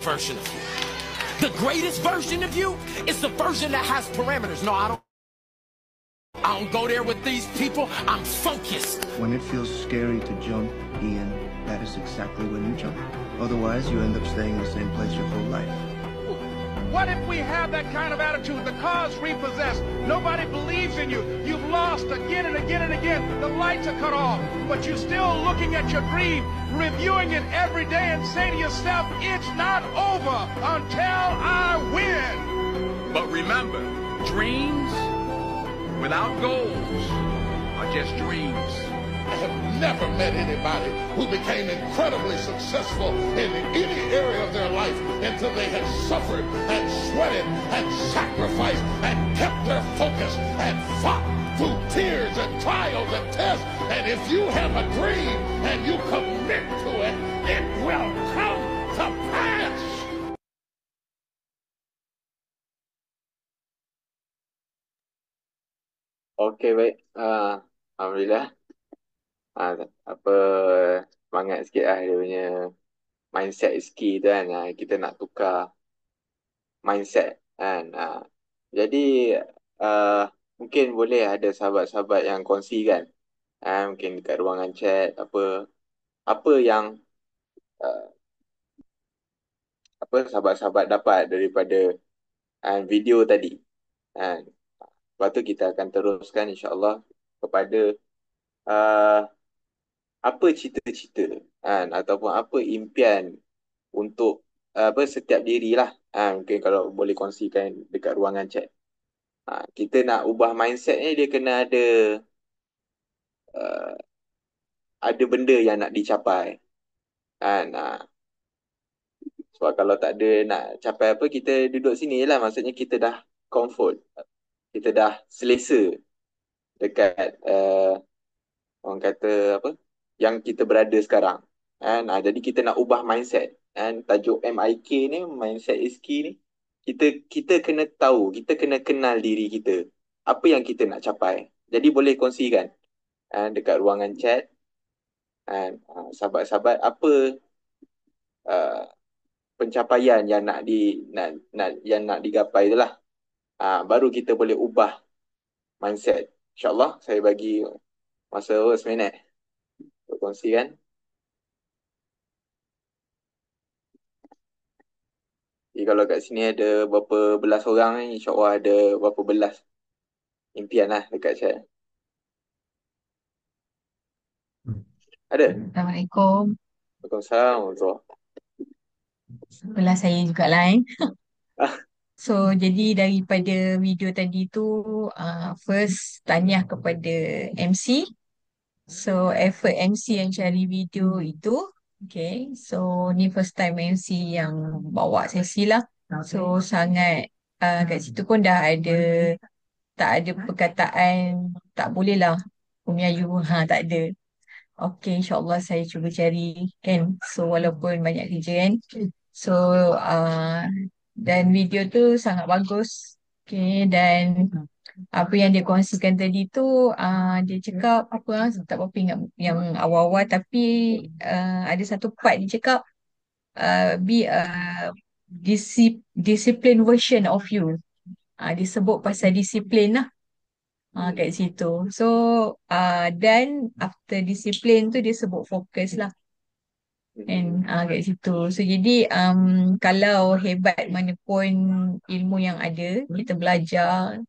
Speaker 6: Version of you. The greatest version of you is the version that has parameters. No, I don't go there with these people. I'm focused.
Speaker 7: When it feels scary to jump, Ian, that is exactly when you jump. Otherwise, you end up staying in the same place your whole life.
Speaker 8: What if we have that kind of attitude? The car's repossessed. Nobody believes in you. You've lost again and again and again. The lights are cut off. But you're still looking at your dream, reviewing it every day and say to yourself, it's not over until I win.
Speaker 9: But remember, dreams without goals are just dreams.
Speaker 8: I have never met anybody who became incredibly successful in any area of their life until they had suffered and sweated and sacrificed and kept their focus and fought through tears and trials and tests. And if you have a dream and you commit to it, it will come to pass.
Speaker 1: Okey, baik. Alhamdulillah. Apa semangat sikit lah dia punya mindset skill tu kan. Kita nak tukar mindset kan. Jadi mungkin boleh ada sahabat-sahabat yang kongsikan. Mungkin dekat ruangan chat apa yang apa sahabat-sahabat dapat daripada video tadi. Lepas tu kita akan teruskan insya-Allah kepada apa cita-cita ataupun apa impian untuk setiap diri lah. Mungkin kalau boleh kongsikan dekat ruangan chat. Kita nak ubah mindset ni, dia kena ada benda yang nak dicapai. Sebab kalau tak ada nak capai apa, kita duduk sini je lah. Maksudnya kita dah comfort, kita dah selesa dekat orang kata apa yang kita berada sekarang. Jadi kita nak ubah mindset. Tajuk MIK ni, mindset is key ni, kita kena tahu, kita kena kenal diri kita, apa yang kita nak capai. Jadi boleh kongsikan dekat ruangan chat sahabat-sahabat apa pencapaian yang nak digapai itulah. Baru kita boleh ubah mindset. InsyaAllah saya bagi masa 1 minit untuk kongsikan. Jadi kalau kat sini ada berapa belas orang ni, insyaAllah ada berapa belas impian lah dekat chat. Ada?
Speaker 4: Assalamualaikum.
Speaker 1: Waalaikumsalam warahmatullahi.
Speaker 4: Sebelah saya jugalah So, jadi daripada video tadi tu, first tahniah kepada MC. So, effort MC yang cari video itu. Okay, so ni first time MC yang bawa sesi lah. So, sangat, kat situ pun dah ada, tak ada perkataan, tak boleh lah, Melayu, tak ada. Okay, insyaAllah saya cuba cari kan. So, walaupun banyak kerja kan. So, dan video tu sangat bagus. Okay, dan apa yang dia kongsikan tadi tu, dia cakap apa, tak berapa ingat yang awal-awal, tapi ada satu part dia cakap be a discipline version of you. Dia sebut pasal disiplin lah kat situ. So, dan after disiplin tu dia sebut fokus lah. And kat situ. So jadi kalau hebat mana pun ilmu yang ada, kita belajar,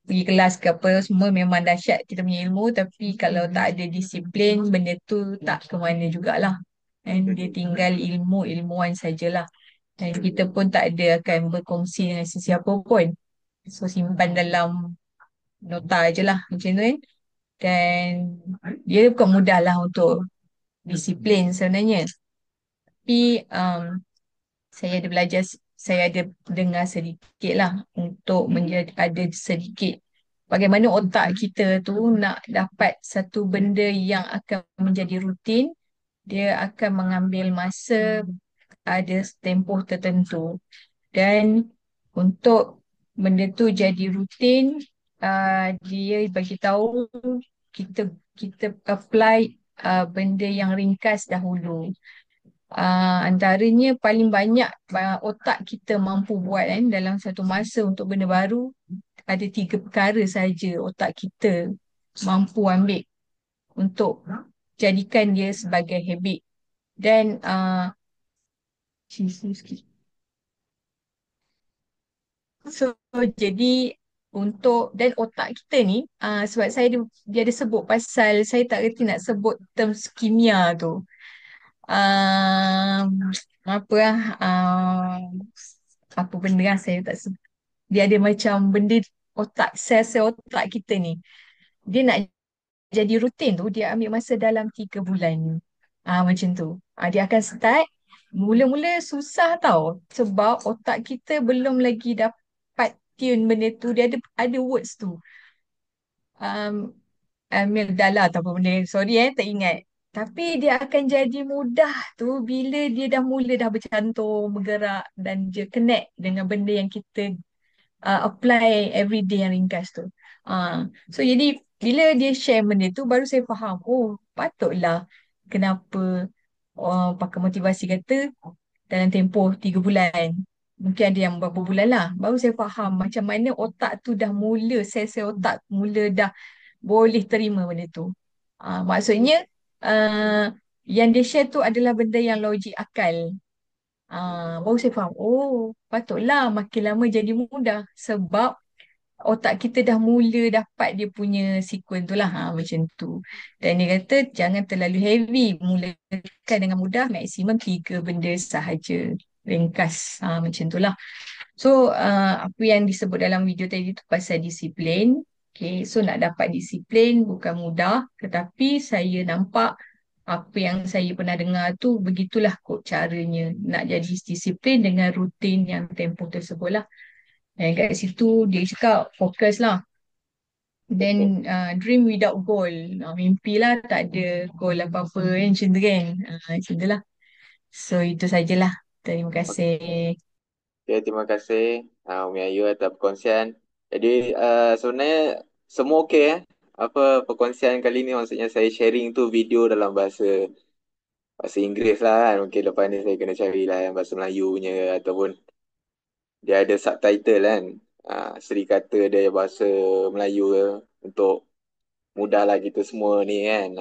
Speaker 4: pergi kelas ke apa, semua memang dahsyat kita punya ilmu, tapi kalau tak ada disiplin, benda tu tak ke mana jugalah. And dia tinggal ilmuan sajalah. Dan kita pun tak ada akan berkongsi dengan sesiapa pun. So simpan dalam nota je lah macam tu kan. Dan dia bukan mudah lah untuk disiplin sebenarnya. Tapi saya ada belajar, saya ada dengar sedikit lah untuk ada sedikit bagaimana otak kita tu nak dapat satu benda yang akan menjadi rutin, dia akan mengambil masa, ada tempoh tertentu. Dan untuk benda tu jadi rutin, dia bagi tahu kita apply benda yang ringkas dahulu. Antaranya paling banyak otak kita mampu buat kan dalam satu masa untuk benda baru, ada 3 perkara saja otak kita mampu ambil untuk jadikan dia sebagai habit. Dan sikit. So jadi untuk dan otak kita ni sebab dia ada sebut pasal, saya tak reti nak sebut terms kimia tu. um, apa lah apa benda lah saya tak sebut. Dia ada macam benda otak, sel-sel otak kita ni, dia nak jadi rutin tu dia ambil masa dalam 3 bulan. Macam tu. Dia akan start. Mula-mula susah tau. Sebab otak kita belum lagi dapat tune benda tu. Dia ada words tu. Um, amygdala atau apa benda. Sorry tak ingat. Tapi dia akan jadi mudah tu bila dia dah mula dah bercantum, bergerak dan dia connect dengan benda yang kita apply everyday yang ringkas tu. So jadi bila dia share benda tu baru saya faham, oh patutlah kenapa pakar motivasi kata dalam tempoh 3 bulan. Mungkin ada yang berapa bulan lah. Baru saya faham macam mana otak tu dah mula, sel-sel otak mula dah boleh terima benda tu. Maksudnya yang dia share tu adalah benda yang logik akal. Baru saya faham, oh patutlah makin lama jadi mudah sebab otak kita dah mula dapat dia punya sequence tu lah. Macam tu. Dan dia kata jangan terlalu heavy, mulakan dengan mudah, maksimum 3 benda sahaja, ringkas. Macam tu lah. So apa yang disebut dalam video tadi tu pasal disiplin. Okay, so nak dapat disiplin bukan mudah, tetapi saya nampak apa yang saya pernah dengar tu begitulah kot caranya nak jadi disiplin dengan rutin yang tempoh tersebut lah. Dan kat situ dia cakap fokus lah. Then dream without goal. Mimpi lah tak ada goal apa-apa kan, macam tu kan. Macam tu lah. So itu sajalah. Terima kasih.
Speaker 1: Okay, terima kasih Umi Ayu atas perkongsian. Jadi sebenarnya semua okey apa perkongsian kali ni, maksudnya saya sharing tu video dalam bahasa Inggeris lah kan. Mungkin lepas ni saya kena cari lah yang bahasa Melayu punya ataupun dia ada subtitle kan. Seri kata dia bahasa Melayu ke, untuk mudahlah kita semua ni kan.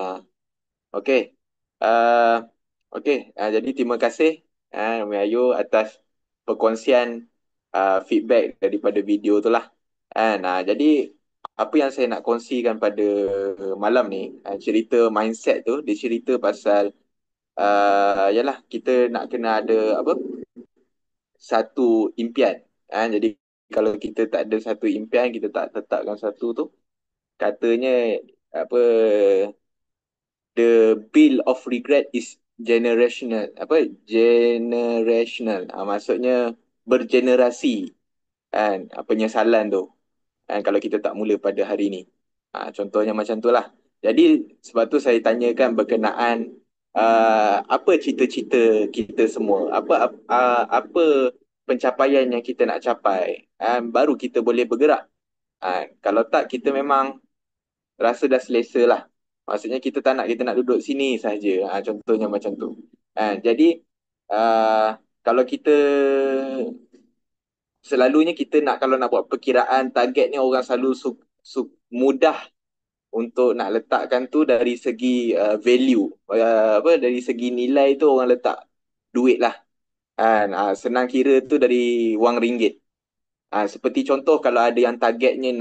Speaker 1: Okey. Okey, jadi terima kasih Umi Ayu atas perkongsian feedback daripada video tu lah. Jadi apa yang saya nak kongsikan pada malam ni, cerita mindset tu, dia cerita pasal yalah kita nak kena ada apa, satu impian. Jadi kalau kita tak ada satu impian, kita tak tetapkan satu tu, katanya apa, the bill of regret is generational. Apa generational? Maksudnya bergenerasi kan, penyesalan tu kan, kalau kita tak mula pada hari ni. Contohnya macam tu lah. Jadi sebab tu saya tanyakan berkenaan apa cita-cita kita semua, apa pencapaian yang kita nak capai, baru kita boleh bergerak. Kalau tak, kita memang rasa dah selesa lah. Maksudnya kita tak nak, kita nak duduk sini saja. Contohnya macam tu. Jadi kalau kita selalunya kita nak, kalau nak buat perkiraan target ni, orang selalu mudah untuk nak letakkan tu dari segi value, dari segi nilai tu orang letak duit lah. Senang kira tu dari wang ringgit. Seperti contoh kalau ada yang targetnya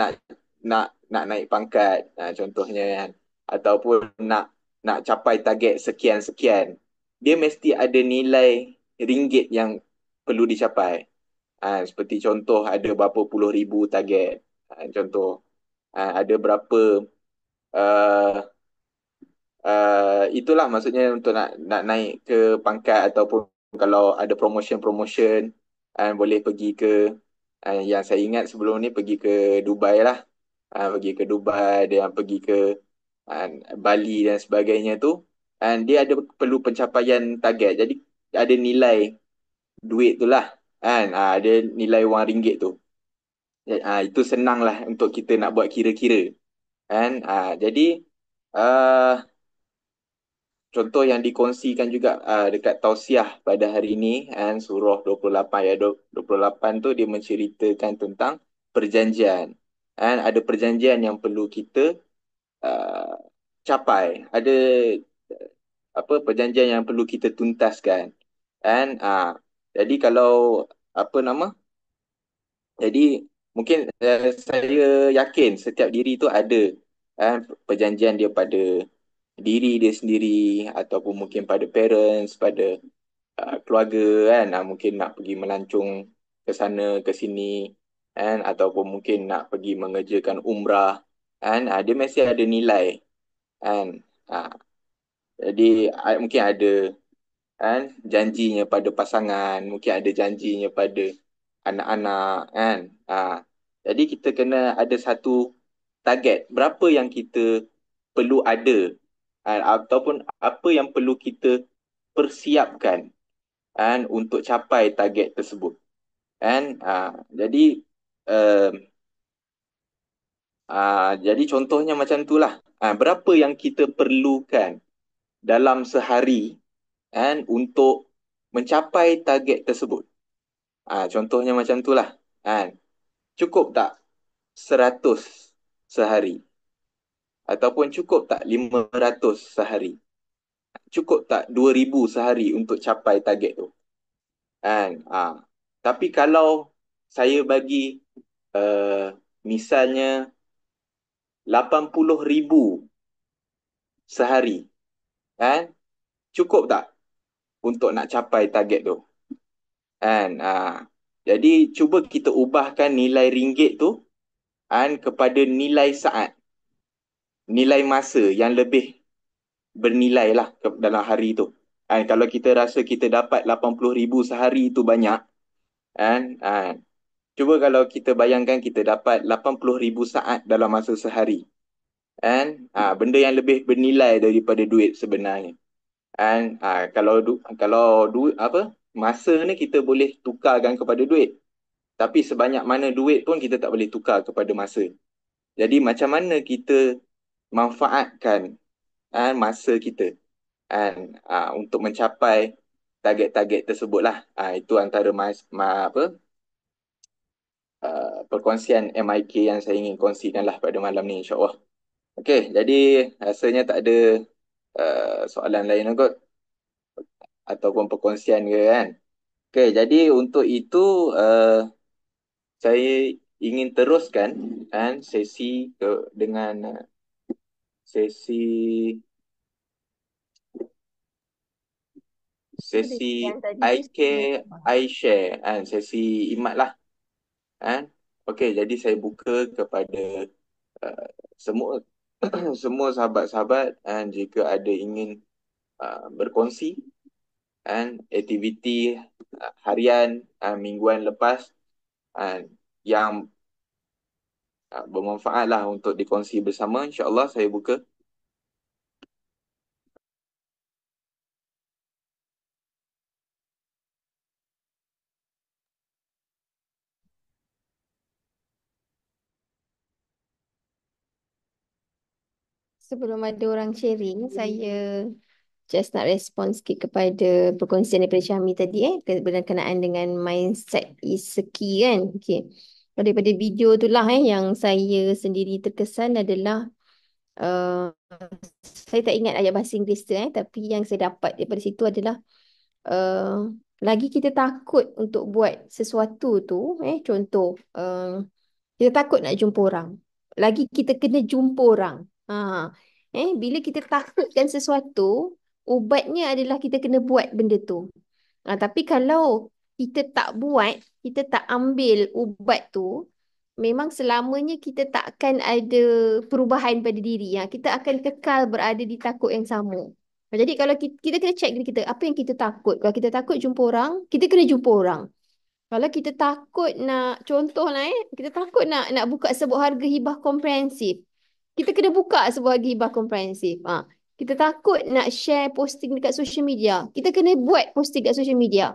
Speaker 1: nak naik pangkat, contohnya kan, ataupun nak capai target sekian-sekian, dia mesti ada nilai ringgit yang perlu dicapai. Seperti contoh ada berapa puluh ribu target, contoh ada berapa itulah maksudnya untuk nak naik ke pangkat, ataupun kalau ada promotion boleh pergi ke yang saya ingat sebelum ni pergi ke Dubai lah. Pergi ke Dubai, dia pergi ke Bali dan sebagainya tu, dia ada perlu pencapaian target. Jadi ada nilai duit tu lah kan, ada nilai wang ringgit tu. Itu senang lah untuk kita nak buat kira-kira kan. Jadi contoh yang dikongsikan juga dekat tausiah pada hari ini, surah 28 ayat 28 tu dia menceritakan tentang perjanjian. Ada perjanjian yang perlu kita uh, capai. Ada perjanjian yang perlu kita tuntaskan. Jadi kalau apa nama? Jadi mungkin saya yakin setiap diri tu ada perjanjian dia pada diri dia sendiri ataupun mungkin pada parents, pada keluarga mungkin nak pergi melancong ke sana ke sini ataupun mungkin nak pergi mengerjakan umrah dia mesti ada nilai kan. Jadi mungkin ada janjinya pada pasangan, mungkin ada janjinya pada anak-anak kan. Jadi kita kena ada satu target berapa yang kita perlu ada ataupun apa yang perlu kita persiapkan untuk capai target tersebut jadi um, jadi contohnya macam itulah. Berapa yang kita perlukan dalam sehari untuk mencapai target tersebut. Contohnya macam itulah. Cukup tak 100 sehari? Ataupun cukup tak 500 sehari? Cukup tak 2,000 sehari untuk capai target tu? Tapi kalau saya bagi misalnya 80,000 sehari, cukup tak untuk nak capai target tu? Jadi cuba kita ubahkan nilai ringgit tu kepada nilai saat, nilai masa yang lebih bernilai lah dalam hari tu. Kalau kita rasa kita dapat 80,000 sehari itu banyak, cuba kalau kita bayangkan kita dapat 80,000 saat dalam masa sehari. Benda yang lebih bernilai daripada duit sebenarnya. Kalau duit masa ni kita boleh tukarkan kepada duit. Tapi sebanyak mana duit pun kita tak boleh tukar kepada masa. Jadi macam mana kita manfaatkan masa kita untuk mencapai target-target tersebutlah. Itu antara perkongsian MIK yang saya ingin kongsikanlah pada malam ni, insya-Allah. Okey, jadi rasanya tak ada soalan lain kot ataupun perkongsian ke kan. Okey, jadi untuk itu saya ingin teruskan sesi dengan sesi iShare sesi imat lah. Okey, jadi saya buka kepada semua semua sahabat-sahabat jika ada ingin berkongsi aktiviti harian mingguan lepas yang bermanfaat lah untuk dikongsi bersama, insya-Allah saya buka.
Speaker 10: Sebelum ada orang sharing, saya just nak respon sikit kepada perkongsian daripada Syahmi tadi berkenaan dengan mindset is key kan. Okay. Daripada video tu lah yang saya sendiri terkesan adalah saya tak ingat ayat bahasa Inggeris tu tapi yang saya dapat daripada situ adalah lagi kita takut untuk buat sesuatu tu contoh kita takut nak jumpa orang, lagi kita kena jumpa orang. Bila kita takutkan sesuatu, ubatnya adalah kita kena buat benda tu. Tapi kalau kita tak buat, kita tak ambil ubat tu, memang selamanya kita tak akan ada perubahan pada diri. Kita akan kekal berada di takut yang sama. Jadi kalau kita kena check diri kita, apa yang kita takut. Kalau kita takut jumpa orang, kita kena jumpa orang. Kalau kita takut nak, contohlah kita takut nak buka sebuah harga hibah komprehensif, kita kena buka sebuah harga hibah komprehensif. Kita takut nak share posting dekat social media, kita kena buat posting dekat social media.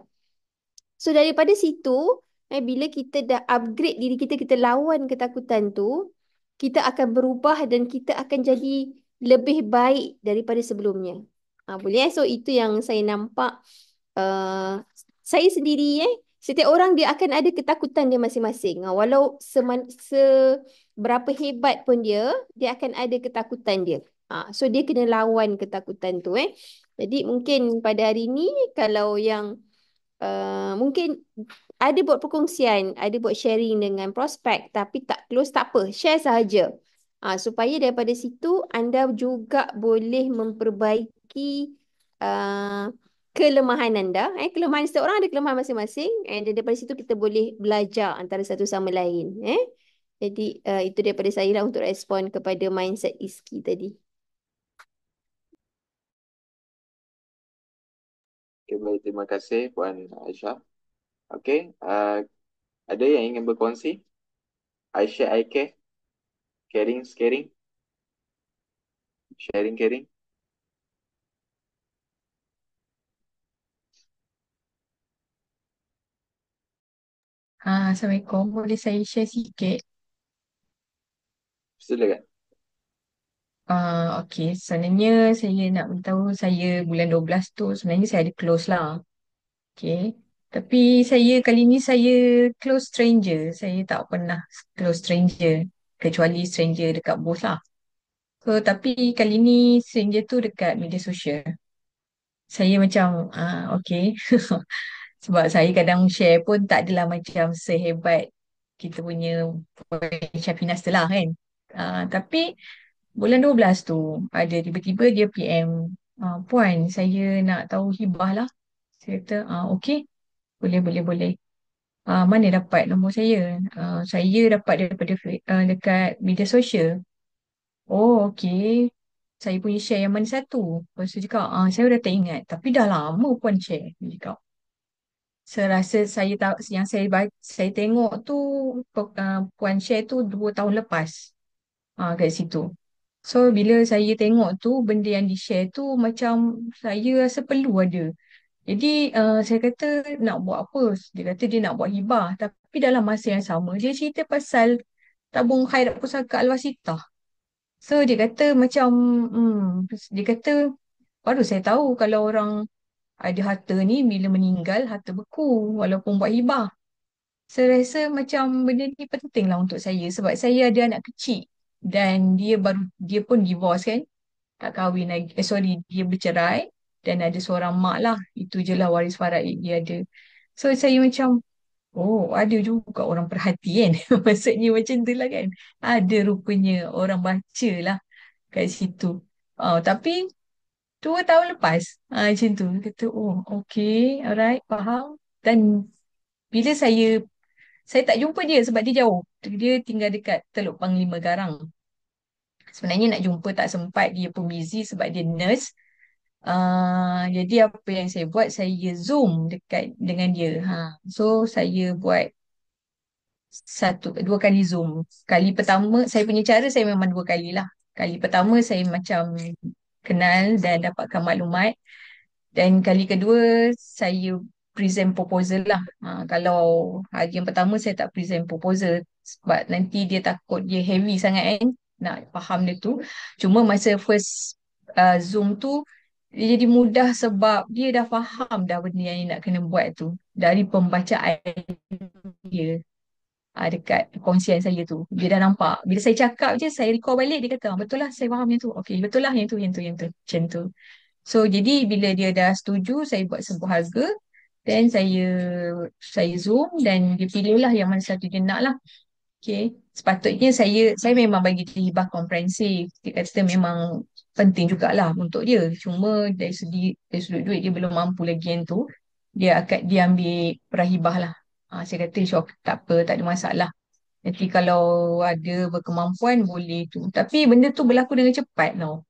Speaker 10: So daripada situ, bila kita dah upgrade diri kita, kita lawan ketakutan tu, kita akan berubah dan kita akan jadi lebih baik daripada sebelumnya. Boleh So itu yang saya nampak. Saya sendiri setiap orang dia akan ada ketakutan dia masing-masing. Walau seberapa hebat pun dia akan ada ketakutan dia. So dia kena lawan ketakutan tu Jadi mungkin pada hari ini kalau yang mungkin ada buat perkongsian, ada buat sharing dengan prospek tapi tak close, tak apa, share sahaja. Supaya daripada situ anda juga boleh memperbaiki uh, kelemahan anda. Kelemahan setiap orang ada kelemahan masing-masing, dan daripada situ kita boleh belajar antara satu sama lain. Jadi itu daripada saya lah untuk respon kepada mindset Iski tadi.
Speaker 1: Okay, baik. Terima kasih Puan Aisyah. Okay, ada yang ingin berkongsi? Aisyah, Aike, caring, caring, sharing, caring.
Speaker 4: Assalamualaikum. Boleh saya share sikit?
Speaker 1: Silakan.
Speaker 4: Okey, sebenarnya saya nak beritahu saya bulan 12 tu sebenarnya saya ada close lah. Okey. Tapi saya kali ni saya close stranger. Saya tak pernah close stranger kecuali stranger dekat bos lah. So, tapi kali ni stranger tu dekat media sosial. Saya macam okey. Sebab saya kadang share pun tak adalah macam sehebat kita punya Puan Syafinas tu lah kan. Tapi bulan 12 tu ada tiba-tiba dia PM, Puan saya nak tahu hibah lah. Saya kata okey, boleh boleh boleh. Mana dapat nombor saya? Saya dapat daripada dekat media sosial. Oh okey. Saya punya share yang mana satu? Lepas tu cakap, saya dah tak ingat. Tapi dah lama Puan share. Dia cakap. Saya rasa saya tahu yang saya tengok tu Puan share tu 2 tahun lepas kat situ. So bila saya tengok tu benda yang di share tu macam saya rasa perlu ada. Jadi saya kata nak buat apa? Dia kata dia nak buat hibah tapi dalam masa yang sama dia cerita pasal tabung khairat pusaka Al-Wasitah. So dia kata macam dia kata baru saya tahu kalau orang ada harta ni bila meninggal harta beku walaupun buat hibah. Saya rasa macam benda ni penting lah untuk saya sebab saya ada anak kecil dan dia pun divorce kan, tak kahwin lagi. Sorry, dia bercerai dan ada seorang mak lah. Itu je lah waris faraid dia ada. So saya macam, oh ada juga orang perhatian. Maksudnya macam tu lah kan. Ada rupanya orang baca lah kat situ. Tapi 2 tahun lepas macam tu. Kata, oh okay, alright, faham. Dan bila saya tak jumpa dia sebab dia jauh. Dia tinggal dekat Teluk Panglima Garang. Sebenarnya nak jumpa tak sempat, dia pun busy sebab dia nurse. Jadi apa yang saya buat, saya Zoom dekat dengan dia. So saya buat 2 kali Zoom. Kali pertama, saya punya cara saya memang 2 kali lah. Kali pertama saya macam kenal dan dapatkan maklumat. Dan kali kedua saya present proposal lah. Kalau hari yang pertama saya tak present proposal sebab nanti dia takut dia heavy sangat kan. Nak faham dia tu. Cuma masa first Zoom tu dia jadi mudah sebab dia dah faham dah benda yang dia nak kena buat tu. Dari pembacaan dia dekat kongsian saya tu. Dia dah nampak. Bila saya cakap je, saya recall balik, dia kata, betul lah saya faham yang tu. Okay, betul lah yang tu, yang tu, yang tu. Macam tu. So, jadi bila dia dah setuju, saya buat sebuah harga. Then saya zoom dan dia pilih lah yang mana satu dia nak lah. Okay. Sepatutnya saya memang bagi dia hibah komprehensif. Dia kata memang penting jugalah untuk dia. Cuma dari sudut duit dia belum mampu lagi yang tu. Dia ambil perahibah lah. Saya kata syok, tak apa, tak ada masalah. Nanti kalau ada berkemampuan boleh tu. Tapi benda tu berlaku dengan cepat tau.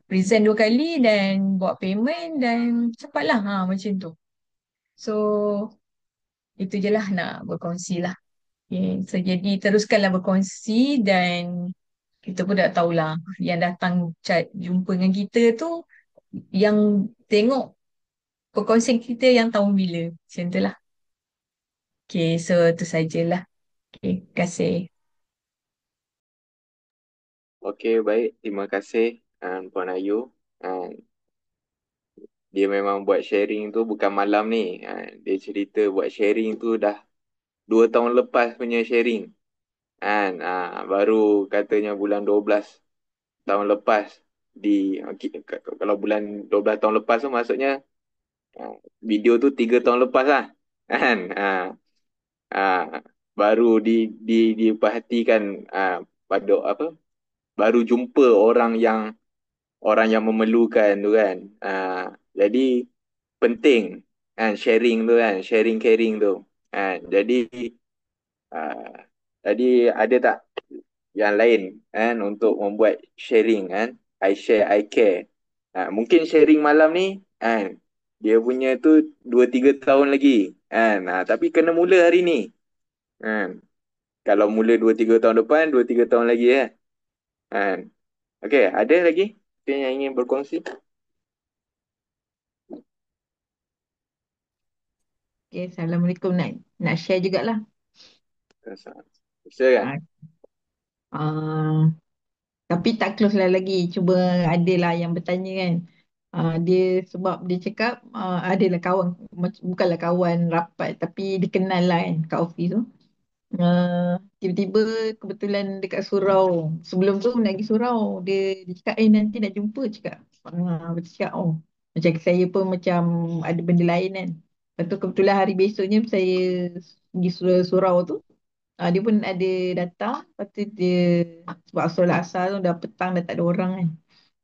Speaker 4: Present 2 kali dan buat payment dan cepatlah macam tu. So itu je lah nak berkongsi lah. Okay. So jadi teruskanlah berkongsi dan kita pun dah tahulah yang datang jumpa dengan kita tu yang tengok perkongsian kita yang tahun bila. Macam tu lah. Okay, so tu sajalah. Okay, terima kasih.
Speaker 1: Okey, baik. Terima kasih Puan Ayu. dia memang buat sharing tu bukan malam ni. Dia cerita buat sharing tu dah 2 tahun lepas punya sharing. Kan? Baru katanya bulan 12 tahun lepas di kalau bulan 12 tahun lepas tu maksudnya video tu 3 tahun lepas lah. Kan? Ah, baru diperhatikan pada apa? Baru jumpa orang yang memerlukan tu kan. Jadi penting kan sharing tu kan, sharing caring tu. Ah, jadi ada tak yang lain kan untuk membuat sharing kan? I share, I care. Mungkin sharing malam ni kan dia punya tu 2-3 tahun lagi kan. Tapi kena mula hari ni. Kan? Kalau mula 2-3 tahun depan, 2-3 tahun lagi kan. Okey, ada lagi yang ingin berkongsi?
Speaker 4: Okay, Assalamualaikum. Nak share jugalah.
Speaker 1: Bisa kan?
Speaker 4: Ah, tapi tak close lah lagi. Cuba adalah yang bertanya kan. Dia sebab dia cakap adalah kawan, bukanlah kawan rapat tapi dikenal lah kan kat office tu. Tiba-tiba kebetulan dekat surau. Sebelum tu nak pergi surau. Dia cakap nanti nak jumpa cakap. Betul cakap macam saya pun macam ada benda lain kan. Lepas tu kebetulan hari besoknya saya pergi surau tu. Dia pun ada datang. Lepas tu dia sebab solat asar tu dah petang dah tak ada orang kan.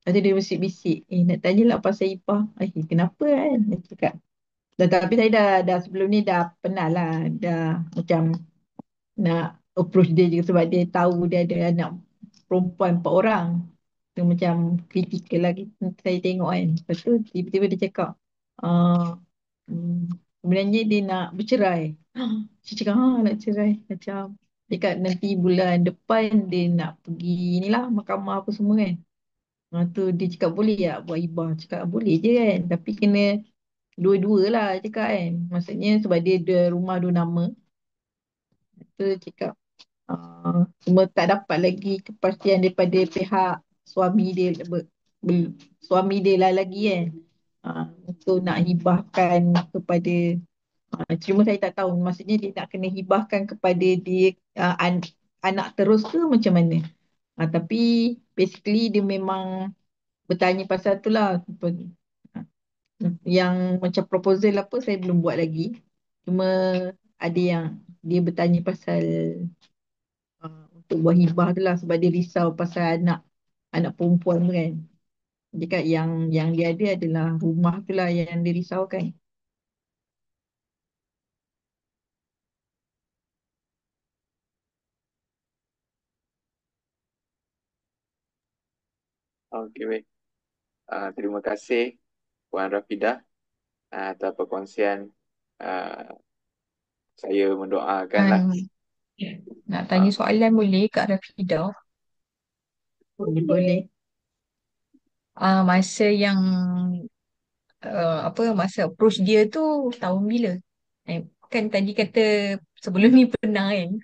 Speaker 4: Lepas tu dia bisik-bisik. Nak tanya lah pasal Ipah. Kenapa kan? Dia cakap. Tapi saya dah sebelum ni dah pernah lah. Dah macam nak approach dia juga sebab dia tahu dia ada anak perempuan 4 orang. Dia macam kritikal lagi saya tengok kan. Lepas tu tiba-tiba dia cakap sebenarnya dia nak bercerai. Saya cakap nak cerai. Macam dia cakap nanti bulan depan dia nak pergi inilah mahkamah apa semua kan. Tu dia cakap boleh tak buat hibah. Cakap boleh je kan. Tapi kena dua-dua lah cakap kan. Maksudnya sebab dia ada rumah 2 nama. Tu cakap cuma tak dapat lagi kepastian daripada pihak suami dia suami dia lah lagi kan. Untuk nak hibahkan kepada cuma saya tak tahu maksudnya dia nak kena hibahkan kepada dia anak terus ke macam mana. Tapi basically dia memang bertanya pasal tu lah. Yang macam proposal apa saya belum buat lagi. Cuma ada yang dia bertanya pasal untuk buat hibah tu lah sebab dia risau pasal anak anak perempuan tu kan. Dia kat yang dia ada adalah rumah tu lah yang dia risaukan.
Speaker 1: Okey, baik. Terima kasih Puan Rafidah atas perkongsian. Saya mendoakanlah.
Speaker 4: Nak tanya soalan boleh Kak Rafidah? Boleh. Masa yang masa approach dia tu tahun bila? Kan tadi kata sebelum ni pernah kan?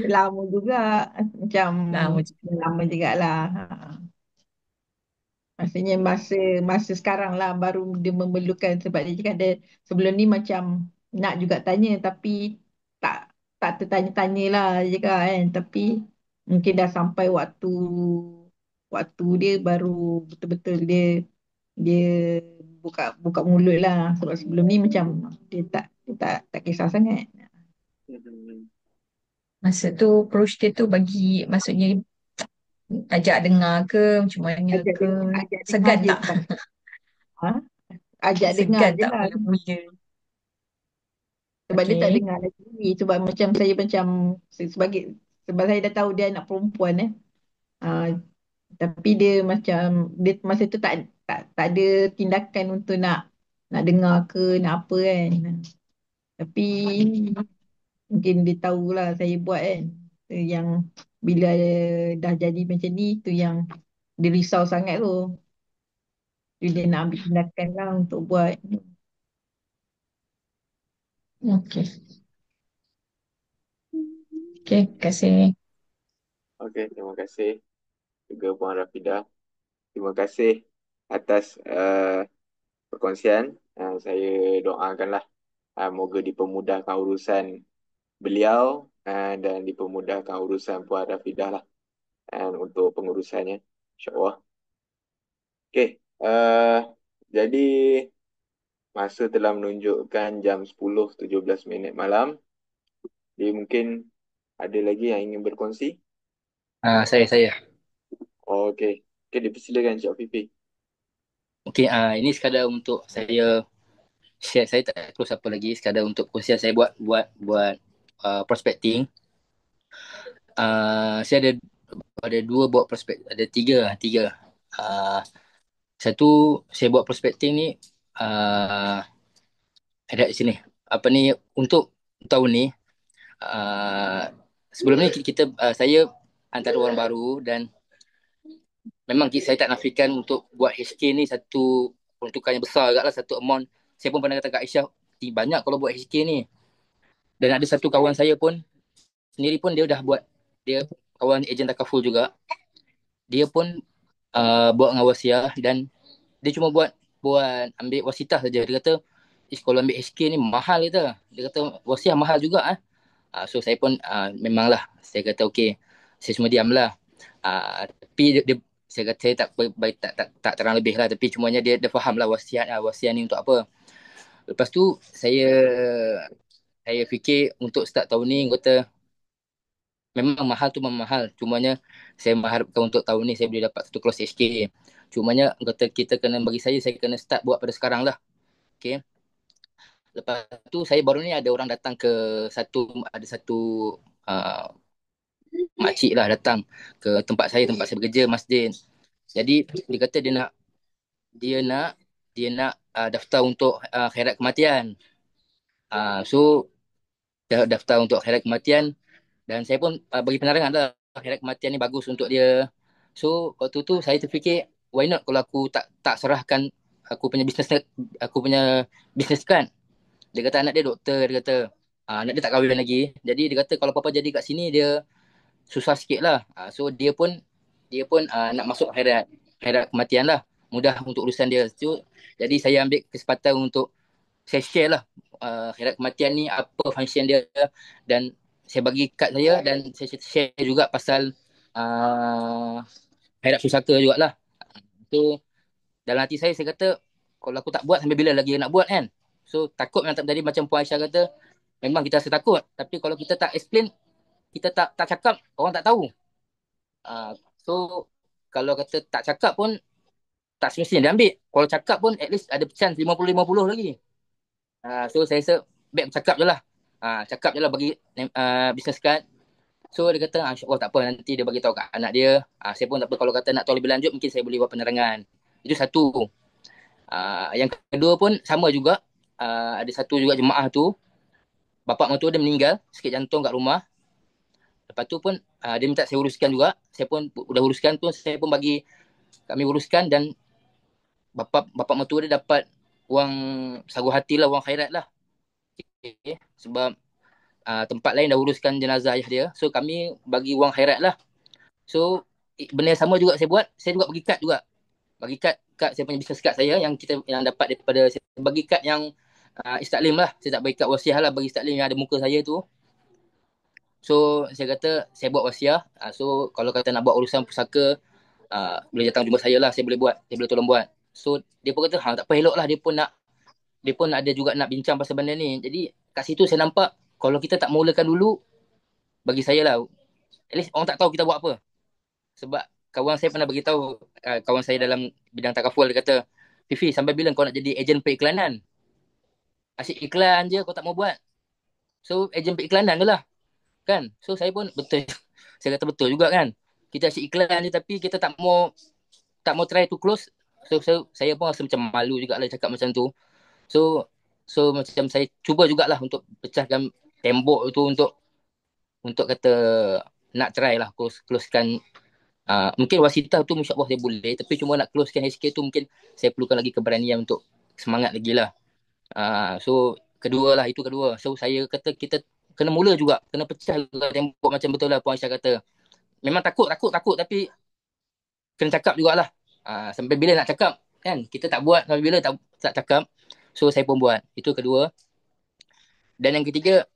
Speaker 4: Lama juga. Macam lama jugalah. Maksudnya masa sekarang lah baru dia memerlukan sebab dia cakap dia sebelum ni macam nak juga tanya tapi tak tak tertanya-tanya lah dia cakap kan. Tapi mungkin dah sampai waktu dia baru betul-betul dia buka buka mulut lah sebab sebelum ni macam dia tak kisah sangat. Masa tu approach dia tu bagi maksudnya ajak dengar ke macam mana ke segan tak? Ajak dengar
Speaker 10: Segan
Speaker 4: je
Speaker 10: tak
Speaker 4: lah.
Speaker 10: mula-mula.
Speaker 4: Sebab dia tak
Speaker 10: Okey.
Speaker 4: dengar lagi. Sebab macam saya macam sebab saya dah tahu dia anak perempuan Ah, tapi dia macam dia masa tu tak ada tindakan untuk nak dengar ke nak apa kan. Tapi mungkin dia tahulah saya buat kan. Yang bila dah jadi macam ni tu yang dia risau sangat tu. Jadi dia nak ambil tindakan lah untuk buat. Okey. Okey, terima kasih.
Speaker 1: Okey, terima kasih juga Puan Rafidah. Terima kasih atas perkongsian. Saya doakanlah moga dipermudahkan urusan beliau dan dipermudahkan urusan Puan Rafidah lah untuk pengurusannya, insyaAllah. Okey, jadi masa telah menunjukkan jam 10.17 malam. Jadi mungkin ada lagi yang ingin berkongsi?
Speaker 11: Saya.
Speaker 1: Okey, dipersilakan Cik Afifi.
Speaker 11: Okey, ini sekadar untuk saya share, saya tak terus apa lagi, sekadar untuk kongsian saya buat prospecting. Saya ada dua buat prospect, ada tiga. Satu, saya buat prospecting ni ada di sini. Apa ni, untuk tahun ni, sebelum ni saya antara orang baru, dan memang saya tak nafikan untuk buat HK ni satu peruntukan yang besar agaklah, satu amount. Saya pun pernah kata kat Aisyah, banyak kalau buat HK ni. Dan ada satu kawan saya pun sendiri pun dia dah buat, dia kawan ejen takaful juga. Dia pun buat dengan wasiah, dan dia cuma buat ambil wasitah saja. Dia kata, kalau ambil HK ni mahal kita. Dia kata wasiah mahal juga. So saya pun memanglah, saya kata okey, saya cuma diamlah. Tapi dia saya kata saya tak terang lebih lah, tapi cumanya dia faham lah wasiat ni untuk apa. Lepas tu saya fikir untuk start tahun ni, kata memang mahal tu memang mahal, cumanya saya mengharapkan untuk tahun ni saya boleh dapat satu close HK. Cumanya kata kita kena, bagi saya kena start buat pada sekarang lah. Okay. Lepas tu saya baru ni ada orang datang ke ada satu makcik lah datang ke tempat saya bekerja, masjid. Jadi dia kata dia nak daftar untuk khairat kematian. So daftar untuk khairat kematian, dan saya pun bagi penerangan lah, khairat kematian ni bagus untuk dia. So waktu tu saya terfikir, why not kalau aku tak serahkan aku punya bisnes kan. Dia kata anak dia doktor, dia kata anak dia tak kahwin lagi. Jadi dia kata kalau apa-apa jadi kat sini dia susah sikit lah. So dia pun nak masuk khairat kematian lah. Mudah untuk urusan dia. So, jadi saya ambil kesempatan untuk saya share lah khairat kematian ni, apa function dia, dan saya bagi kad saya, dan saya share juga pasal khairat pusaka jugalah. So dalam hati saya kata, kalau aku tak buat sampai bila lagi nak buat kan. So takut memang tak jadi, macam Puan Aisyah kata, memang kita rasa takut, tapi kalau kita tak explain, kita tak cakap, orang tak tahu. So kalau kata tak cakap pun tak semestinya dia ambil. Kalau cakap pun at least ada chance 50-50 lagi. So saya rasa baik cakap je lah. Cakap je lah, bagi business card. So dia kata insyaAllah tak apa, nanti dia bagi tahu kat anak dia. Saya pun tak apa, kalau kata nak tahu lebih lanjut mungkin saya boleh buat penerangan. Itu satu. Yang kedua pun sama juga. Ada satu juga jemaah tu, bapak mertua dia meninggal, sakit jantung kat rumah. Lepas tu pun dia minta saya uruskan juga. Saya pun udah uruskan tu, saya pun bagi kami uruskan, dan bapak mertua dia dapat wang sagu hati lah, wang khairat lah. Okay. Sebab tempat lain dah uruskan jenazah ayah dia. So kami bagi wang khairat lah. So benda yang sama juga saya buat. Saya juga bagi kad juga. Bagi kad saya punya business card saya yang dapat daripada, saya bagi kad yang istaklim lah. Saya tak bagi kad wasiah lah, bagi istaklim yang ada muka saya tu. So saya kata saya buat wasiah. So kalau kata nak buat urusan pusaka, boleh datang jumpa saya lah, saya boleh buat, saya boleh tolong buat. So dia pun kata tak apa, elok lah, dia pun ada juga nak bincang pasal benda ni. Jadi kat situ saya nampak, kalau kita tak mulakan dulu, bagi saya lah, at least orang tak tahu kita buat apa. Sebab kawan saya pernah beritahu, kawan saya dalam bidang takaful, dia kata, Fifi, sampai bila kau nak jadi ejen periklanan? Asyik iklan je, kau tak mau buat. So ejen periklanan je lah. Kan? So saya pun betul. Saya kata betul juga kan. Kita asyik iklan je, tapi kita tak mau try to close. So saya pun rasa macam malu jugalah cakap macam tu. So macam saya cuba jugalah untuk pecahkan tembok tu, untuk kata nak try lah closekan. Mungkin wasitah tu insyaAllah saya boleh, tapi cuma nak closekan HK tu mungkin saya perlukan lagi keberanian untuk semangat lagi lah. So kedua lah, itu kedua. So saya kata kita kena mula juga, kena pecah juga tembok, macam betul lah Puan Aisyah kata. Memang takut, tapi kena cakap jugalah. Sampai bila nak cakap kan, kita tak buat, sampai bila tak cakap. So saya pun buat. Itu kedua. Dan yang ketiga,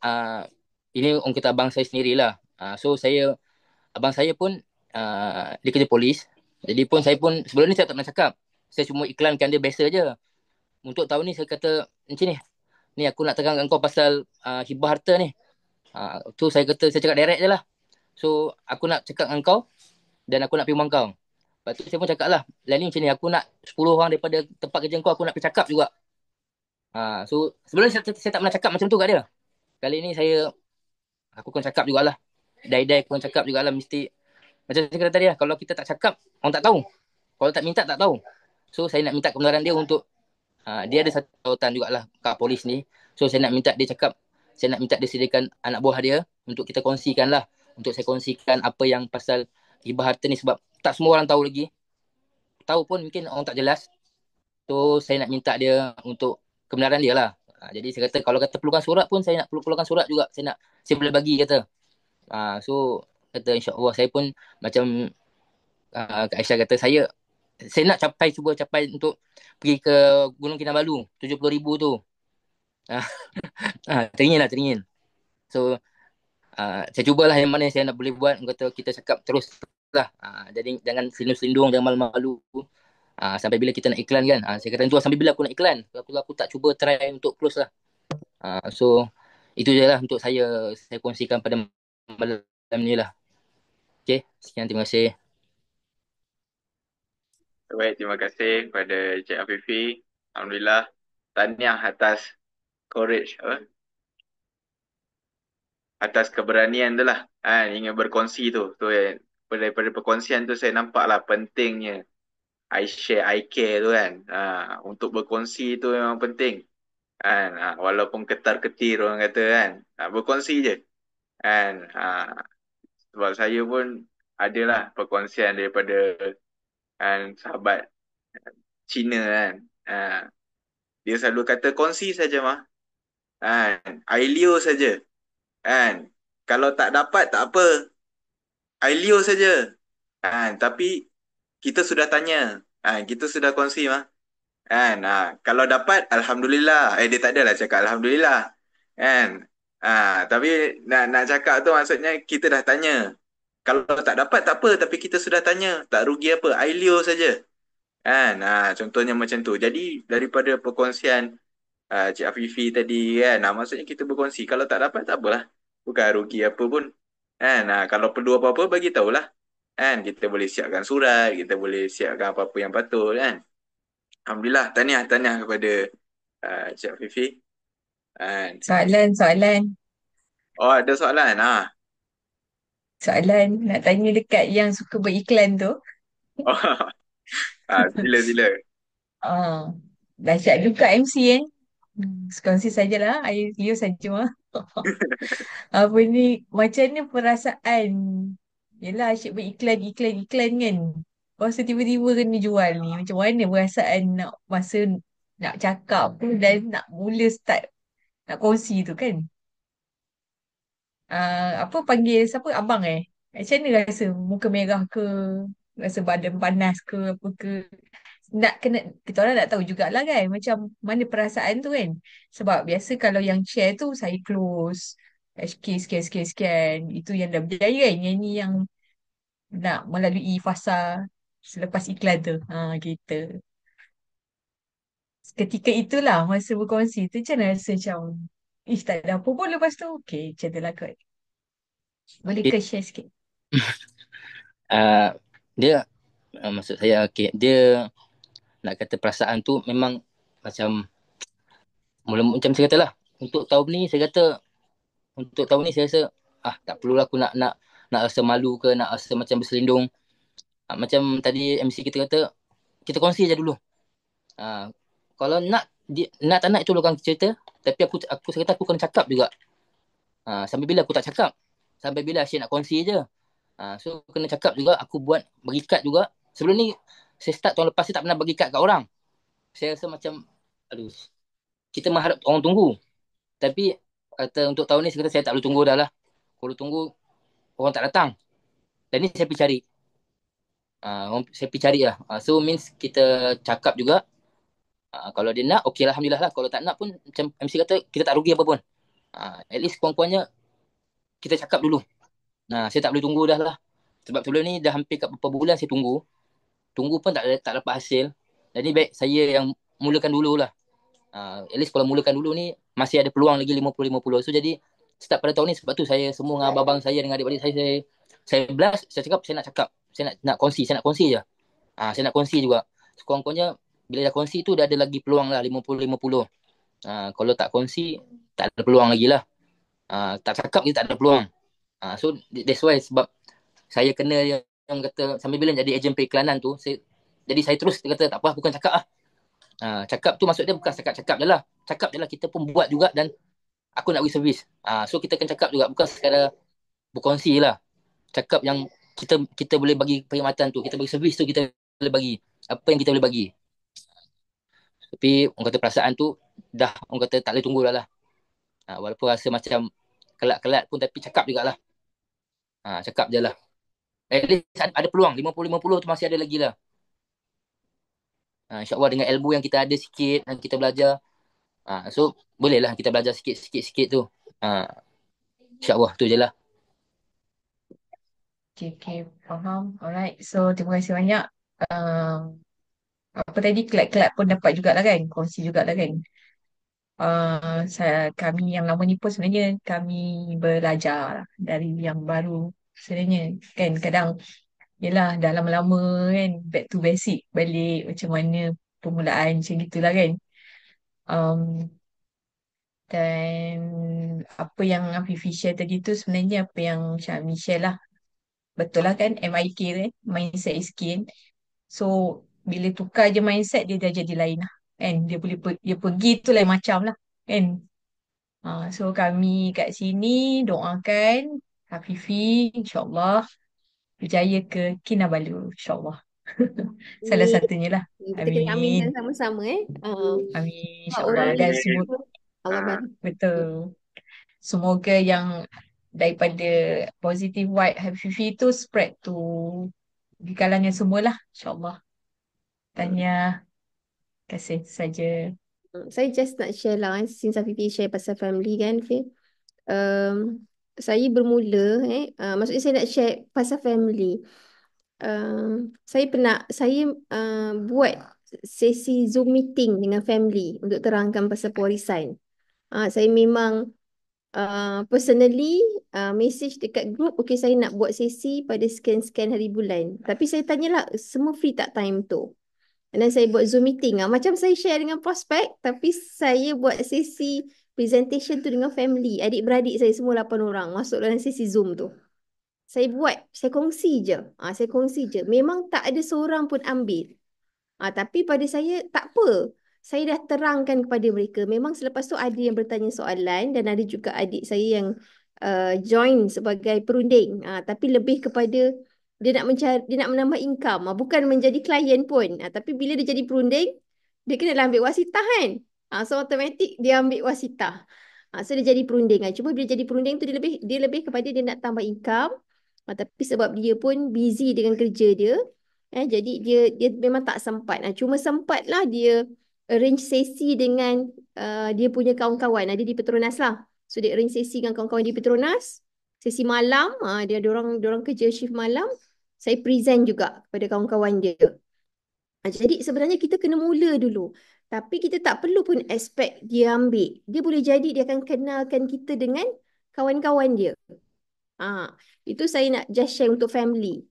Speaker 11: ini orang kata abang saya sendirilah. So abang saya pun dia kerja polis. Jadi pun saya pun sebelum ni saya tak pernah cakap. Saya cuma iklankan dia biasa je. Untuk tahun ni saya kata macam ni aku nak terangkan kau pasal hibah harta ni. Tu saya kata saya cakap direct je lah. So aku nak cakap dengan kau dan aku nak pergi rumah kau. Lepas tu saya pun cakap lah, lain ni macam ni aku nak 10 orang daripada tempat kerja kau aku nak pergi cakap juga. So sebelum ni saya tak pernah cakap macam tu kat dia. Kali ni aku akan cakap jugalah. Dai-dai aku akan cakap jugalah mesti. Macam saya kata tadi lah, kalau kita tak cakap, orang tak tahu. Kalau tak minta, tak tahu. So saya nak minta kebenaran dia untuk dia ada satu tautan jugalah kat polis ni. So saya nak minta dia cakap, saya nak minta dia sediakan anak buah dia untuk kita kongsikan lah. Untuk saya kongsikan apa yang pasal hibah harta ni sebab tak semua orang tahu lagi. Tahu pun mungkin orang tak jelas. So saya nak minta dia untuk kebenaran dia lah. Jadi saya kata kalau kata perlukan surat pun saya nak perlukan surat juga. Saya boleh bagi kata. So kata insya-Allah saya pun macam Kak Aisyah kata saya nak cuba capai untuk pergi ke Gunung Kinabalu 70,000 tu. Teringin. So saya cubalah yang mana yang saya nak boleh buat. Kata kita cakap terus lah. Jadi jangan selindung-selindung, jangan malu-malu. Sampai bila kita nak iklan kan. Saya kata tu sampai bila aku nak iklan. Aku tak cuba try untuk close lah. So itu je lah untuk saya kongsikan pada malam ni lah. Okay, sekian, terima kasih.
Speaker 1: Baik, terima kasih kepada Cik Afifi. Alhamdulillah, tahniah atas courage, atas keberanian tu lah. Ingin berkongsi tu. Daripada perkongsian tu saya nampak lah pentingnya I share, I care tu kan. Untuk berkongsi tu memang penting. Walaupun ketar-ketir orang kata kan. Berkongsi je. Sebab saya pun adalah perkongsian daripada sahabat Cina kan. Dia selalu kata kongsi saja mah. Ailio saja. Kalau tak dapat tak apa. Ailio saja. Tapi kita sudah tanya. Kita sudah kongsi mah. Kalau dapat alhamdulillah. Dia tak adalah cakap alhamdulillah. Tapi nak cakap tu maksudnya kita dah tanya. Kalau tak dapat tak apa, tapi kita sudah tanya, tak rugi apa, Ailio saja. Contohnya macam tu. Jadi daripada perkongsian Cik Afifi tadi kan, maksudnya kita berkongsi. Kalau tak dapat tak apalah, bukan rugi apa pun. Kalau perlu apa-apa bagi tahulah. Kita boleh siapkan surat, kita boleh siapkan apa-apa yang patut kan. Alhamdulillah, tahniah kepada Cik Afifi.
Speaker 4: Soalan.
Speaker 1: Oh, ada soalan.
Speaker 4: Soalan nak tanya dekat yang suka beriklan tu.
Speaker 1: Sila.
Speaker 4: Dahsyat juga MC kan. Sekongsi sajalah. Ayo saja. Apa ni, macam ni perasaan. Yelah asyik beriklan kan. Lepas tu tiba-tiba kena jual ni. Macam mana perasaan masa nak cakap tu dan nak mula start nak kongsi tu kan. Apa panggil siapa, abang macam mana rasa, muka merah ke, rasa badan panas ke apa ke, nak kena, kita orang nak tahu jugalah kan macam mana perasaan tu kan. Sebab biasa kalau yang share tu saya close HK sekian itu yang dah berjaya kan, yang ni yang nak melalui fasa selepas iklan tu. Kita ketika itulah masa berkongsi tu macam mana rasa, macam tak ada apa pun lepas tu. Okay, macam tu lah kot. Boleh ke share sikit?
Speaker 11: Dia maksud saya dia nak kata perasaan tu memang macam macam saya kata lah, untuk tahun ni saya rasa tak perlulah aku nak rasa malu ke, nak rasa macam berselindung. Macam tadi MC kita kata kita kongsi je dulu. Kalau nak tak nak itu luang cerita, tapi aku kata aku kena cakap juga. Sampai bila aku tak cakap, sampai bila asyik nak kongsi je. So kena cakap juga, aku buat berikat juga. Sebelum ni saya start tahun lepas, saya tak pernah berikat kat orang. Saya rasa macam kita mengharap orang tunggu. Tapi kata untuk tahun ni saya kata saya tak perlu tunggu dah lah. Kalau tunggu orang tak datang. Dan ni saya pergi cari. Saya pergi cari lah. So means kita cakap juga. Kalau dia nak, okey lah, Alhamdulillah lah. Kalau tak nak pun, macam MC kata, kita tak rugi apa pun. At least kurang-kurangnya, kita cakap dulu. Saya tak boleh tunggu dah lah. Sebab sebelum ni dah hampir kat beberapa bulan saya tunggu. Tunggu pun tak dapat hasil. Jadi baik saya yang mulakan dulu lah. At least kalau mulakan dulu ni, masih ada peluang lagi 50-50. So jadi, start pada tahun ni, sebab tu saya semua dengan abang saya, dengan adik-adik saya blast, saya cakap, saya nak cakap. Saya nak kongsi je. Saya nak kongsi juga. Kurang-kurangnya, bila dah kongsi tu, dah ada lagi peluang lah, 50-50. Kalau tak kongsi, tak ada peluang lagi lah. Tak cakap, kita tak ada peluang. So, that's why, sebab saya kena yang kata, sambil bila jadi ejen periklanan tu, jadi saya terus kata, tak apa, bukan cakap lah. Cakap tu maksud dia bukan cakap je lah. Cakap je lah, kita pun buat juga dan aku nak bagi servis. So kita akan cakap juga, bukan sekadar berkongsi lah. Cakap yang kita boleh bagi perkhidmatan tu, kita bagi servis tu, kita boleh bagi apa yang kita boleh bagi. Tapi orang kata perasaan tu dah orang kata tak boleh tunggu dah lah. Walaupun rasa macam kelat-kelat pun, tapi cakap jugalah. Cakap je lah. At least ada peluang, 50-50 tu masih ada lagi lah. InsyaAllah dengan ilmu yang kita ada sikit dan kita belajar, so bolehlah kita belajar sikit tu. InsyaAllah tu je lah.
Speaker 4: Okay, faham. Alright, so terima kasih banyak. Apa tadi, kelat-kelat pun dapat jugalah kan, kongsi jugalah kan. Kami yang lama ni pun sebenarnya kami belajar dari yang baru sebenarnya kan. Kadang yelah dah lama-lama kan, back to basic balik, macam mana permulaan macam gitulah kan. Dan apa yang Afifi share tadi tu sebenarnya apa yang Syami share lah. Betul lah kan, MIK tu mindset is king. So bila tukar je mindset, dia dah jadi lain lah kan. Dia pergi tu lain macam lah kan. So kami kat sini doakan Hafifi insyaAllah berjaya ke Kinabalu insyaAllah. Salah
Speaker 10: Amin.
Speaker 4: satunya lah.
Speaker 10: Kita kena aminkan
Speaker 4: Amin.
Speaker 10: sama-sama
Speaker 4: Amin
Speaker 10: orang
Speaker 4: insyaAllah. Dan
Speaker 10: yang
Speaker 4: semua
Speaker 10: Allah bantu.
Speaker 4: betul. Semoga yang daripada positive vibe Hafifi tu spread to di kalangan semualah insyaAllah. Tanya kasih saja.
Speaker 10: Saya just nak share lah, since Afifi share pasal family kan, Fi. Saya bermula, maksudnya saya nak share pasal family. Saya buat sesi Zoom meeting dengan family untuk terangkan pasal pewarisan. Saya memang personally message dekat group, okay saya nak buat sesi pada sekian-sekian hari bulan. Tapi saya tanyalah, semua free tak time tu? Dan saya buat Zoom meeting. Macam saya share dengan prospek, tapi saya buat sesi presentation tu dengan family. Adik-beradik saya semua 8 orang masuk dalam sesi Zoom tu. Saya kongsi je. Saya kongsi je. Memang tak ada seorang pun ambil. Tapi pada saya, tak apa. Saya dah terangkan kepada mereka. Memang selepas tu ada yang bertanya soalan dan ada juga adik saya yang join sebagai perunding. Tapi lebih kepada dia nak menambah income, bukan menjadi klien pun. Tapi bila dia jadi perunding, dia kena ambil wasitah kan. So automatik dia ambil wasitah. So dia jadi perunding. Cuma bila jadi perunding tu dia lebih kepada dia nak tambah income. Tapi sebab dia pun busy dengan kerja dia, jadi dia memang tak sempat. Cuma sempatlah dia arrange sesi dengan dia punya kawan-kawan. Dia di Petronas lah. So dia arrange sesi dengan kawan-kawan di Petronas. Sesi malam, dia orang kerja shift malam. Saya present juga kepada kawan-kawan dia. Jadi sebenarnya kita kena mula dulu. Tapi kita tak perlu pun expect dia ambil. Dia boleh jadi dia akan kenalkan kita dengan kawan-kawan dia. Itu saya nak just share untuk family.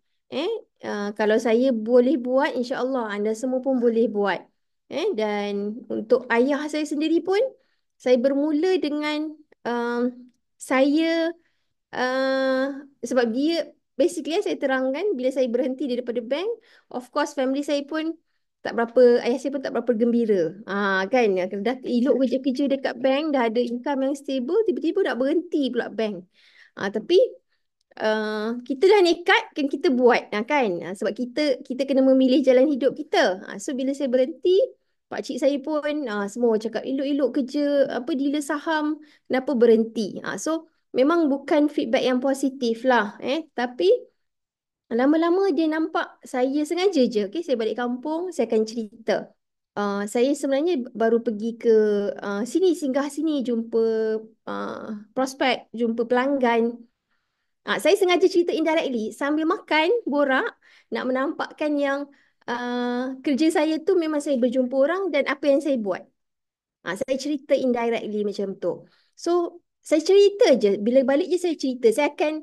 Speaker 10: Kalau saya boleh buat, insya-Allah anda semua pun boleh buat. Dan untuk ayah saya sendiri pun, saya bermula dengan saya sebab dia basically saya terangkan bila saya berhenti daripada bank, of course family saya pun ayah saya pun tak berapa gembira. Kan dah elok kerja-kerja dekat bank, dah ada income yang stable, tiba-tiba nak berhenti pula bank. Tapi kita dah nekat kan, kita buat kan. Sebab kita kena memilih jalan hidup kita. So bila saya berhenti, pakcik saya pun semua cakap elok-elok kerja dealer saham, kenapa berhenti? So memang bukan feedback yang positif lah. Tapi lama-lama dia nampak saya sengaja je. Okay, saya balik kampung, saya akan cerita. Saya sebenarnya baru pergi ke sini, singgah sini, jumpa prospek, jumpa pelanggan. Saya sengaja cerita indirectly sambil makan, borak, nak menampakkan yang kerja saya tu memang saya berjumpa orang dan apa yang saya buat. Saya cerita indirectly macam tu. So, saya cerita je. Bila balik je saya cerita. Saya akan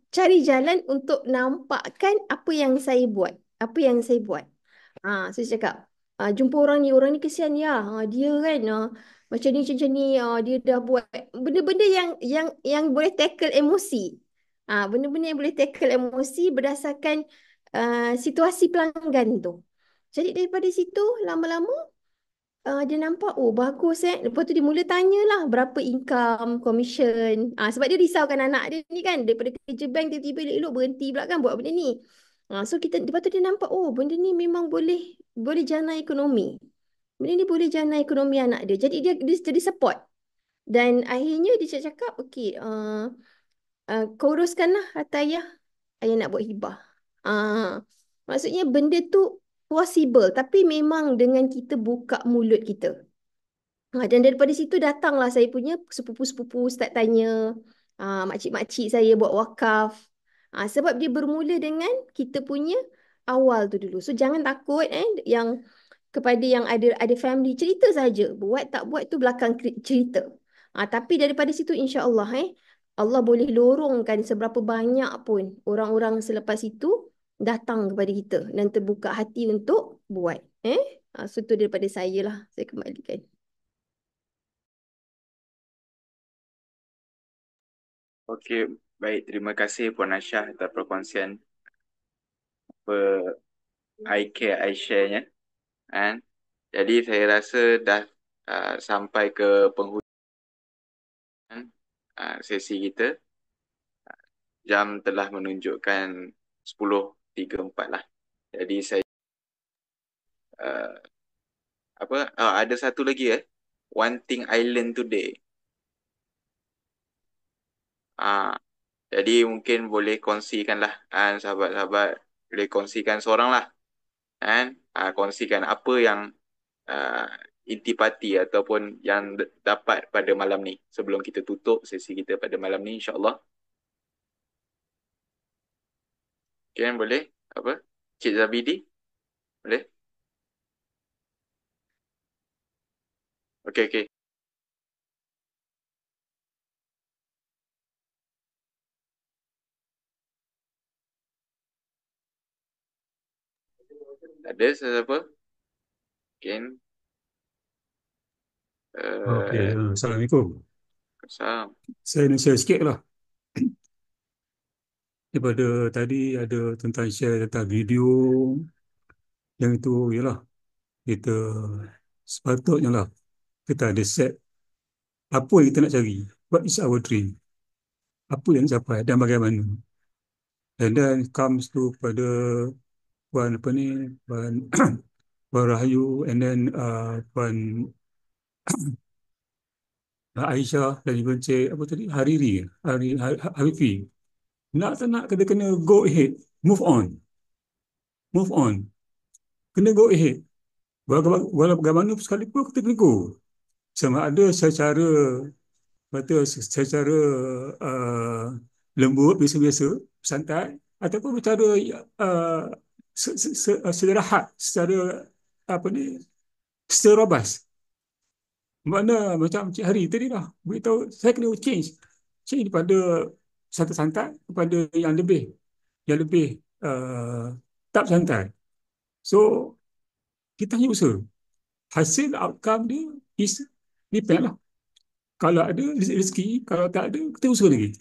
Speaker 10: cari jalan untuk nampakkan apa yang saya buat. Apa yang saya buat. Saya cakap, jumpa orang ni kesian ya. Dia kan macam ni dia dah buat benda-benda yang boleh tackle emosi. Benda-benda yang boleh tackle emosi berdasarkan situasi pelanggan tu. Jadi daripada situ lama-lama dia nampak, oh bagus Lepas tu dia mula tanyalah berapa income, commission. Sebab dia risaukan anak dia ni kan. Daripada kerja bank tiba-tiba elok berhenti pula kan buat benda ni. So lepas tu dia nampak, oh benda ni memang boleh jana ekonomi. Benda ni boleh jana ekonomi anak dia. Jadi dia jadi support. Dan akhirnya dia cakap, okey, kau uruskanlah harta ayah. Ayah nak buat hibah. Maksudnya benda tu possible. Tapi memang dengan kita buka mulut kita. Dan daripada situ datanglah saya punya sepupu-sepupu start tanya, makcik-makcik saya buat wakaf. Sebab dia bermula dengan kita punya awal tu dulu. So jangan takut yang kepada yang ada family, cerita saja. Buat tak buat tu belakang cerita. Tapi daripada situ insya-Allah Allah boleh lorongkan seberapa banyak pun orang-orang selepas itu datang kepada kita dan terbuka hati untuk buat. So tu daripada saya lah. Saya kembalikan.
Speaker 12: Okey, baik. Terima kasih Puan Aisyah atas perkongsian I-Care I-Share-nya. Jadi saya rasa dah sampai ke penghujung sesi kita. Jam telah menunjukkan 10.34 lah. Jadi saya ada satu lagi One thing I learned today. Jadi mungkin boleh kongsikanlah sahabat-sahabat, boleh kongsikan seorang lah. Kongsikan apa yang intipati ataupun yang dapat pada malam ni sebelum kita tutup sesi kita pada malam ni insya-Allah. Okay, boleh? Cik Zabidi? Boleh? Okey. Ada sesiapa? Mungkin.
Speaker 5: Okey, Assalamualaikum.
Speaker 12: Assalamualaikum.
Speaker 5: Saya nak share sikit lah. Daripada tadi ada tentang share tentang video yang itu ialah kita sepatutnya lah kita ada set apa yang kita nak cari, what is our dream, apa yang capai dan bagaimana, and then comes to pada Puan Puan Rahayu and then Puan Aisyah dan juga Encik Harifi. Nak tak nak kena go ahead, move on, kena go ahead. Walau bagaimana sekalipun kita kena go. Sama ada secara lembut, biasa-biasa, santai, ataupun secara sederhana, secara robust. Mana macam Cik Hari tadi lah beritahu saya kena change daripada santai-santai kepada yang lebih tak santai. So kita hanya usaha. Hasil outcome dia depend lah. Kalau ada rezeki, kalau tak ada kita usaha lagi.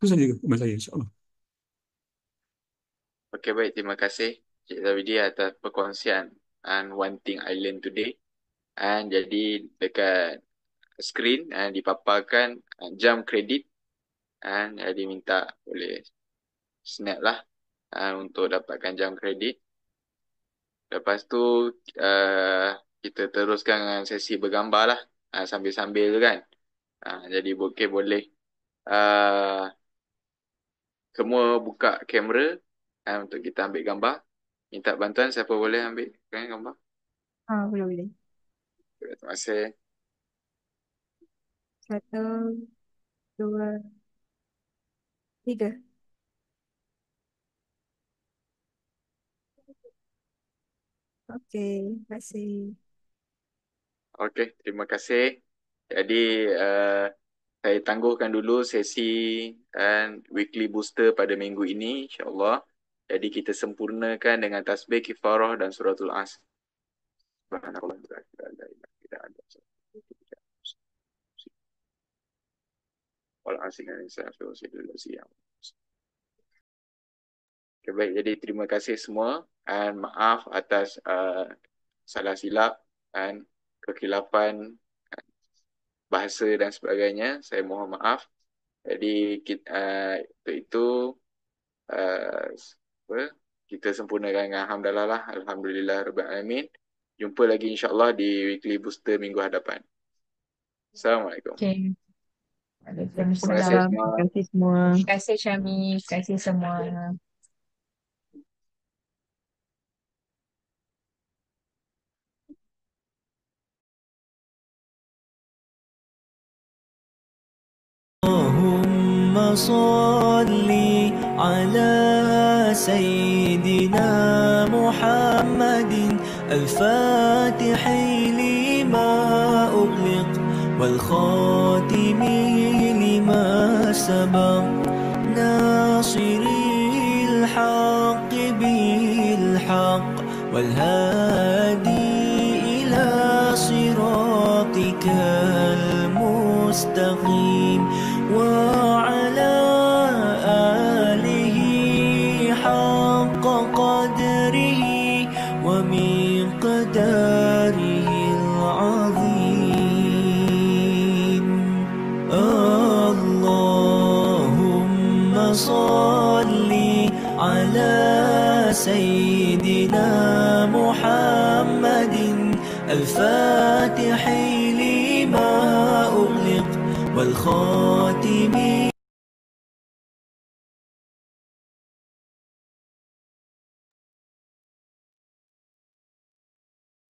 Speaker 5: Itu saja komen saya insya-Allah.
Speaker 12: Okey, baik, terima kasih Cik Zawidi atas perkongsian one thing I learned today. Jadi dekat skrin dipaparkan jam kredit. Jadi minta boleh snap lah untuk dapatkan jam kredit. Lepas tu kita teruskan dengan sesi bergambar lah sambil-sambil tu kan. Jadi boleh semua buka kamera untuk kita ambil gambar. Minta bantuan siapa boleh ambil gambar.
Speaker 10: Boleh, boleh.
Speaker 12: Terima kasih.
Speaker 10: 1, 2, 3. Okey, terima kasih.
Speaker 12: Okey, terima kasih. Jadi saya tangguhkan dulu sesi dan weekly booster pada minggu ini, insya-Allah. Jadi kita sempurnakan dengan tasbih kifarah dan suratul Asr. Subhanallah, tidak ada. Wal asri innal insana lafi khusr. Okay, baik, jadi terima kasih semua dan maaf atas salah silap dan kekhilafan bahasa dan sebagainya. Saya mohon maaf. Jadi untuk itu kita sempurnakan dengan alhamdulillah lah. Alhamdulillah rabbil alamin. Jumpa lagi insya-Allah di weekly booster minggu hadapan. Assalamualaikum.
Speaker 4: Okay.
Speaker 12: Terima kasih
Speaker 4: Waalaikumsalam.
Speaker 12: semua.
Speaker 4: Terima kasih semua. Terima kasih Syami. Terima kasih semua.
Speaker 13: اللهم صل على سيدنا محمد الفاتح لما أغلق والخاتم لما سبق ناصر الحق بالحق والهادي إلى صراطك المستقيم وعلى آله حق قدره ومقداره العظيم. اللهم صل على سيدنا محمد الفاتح لما أغلق والخاتم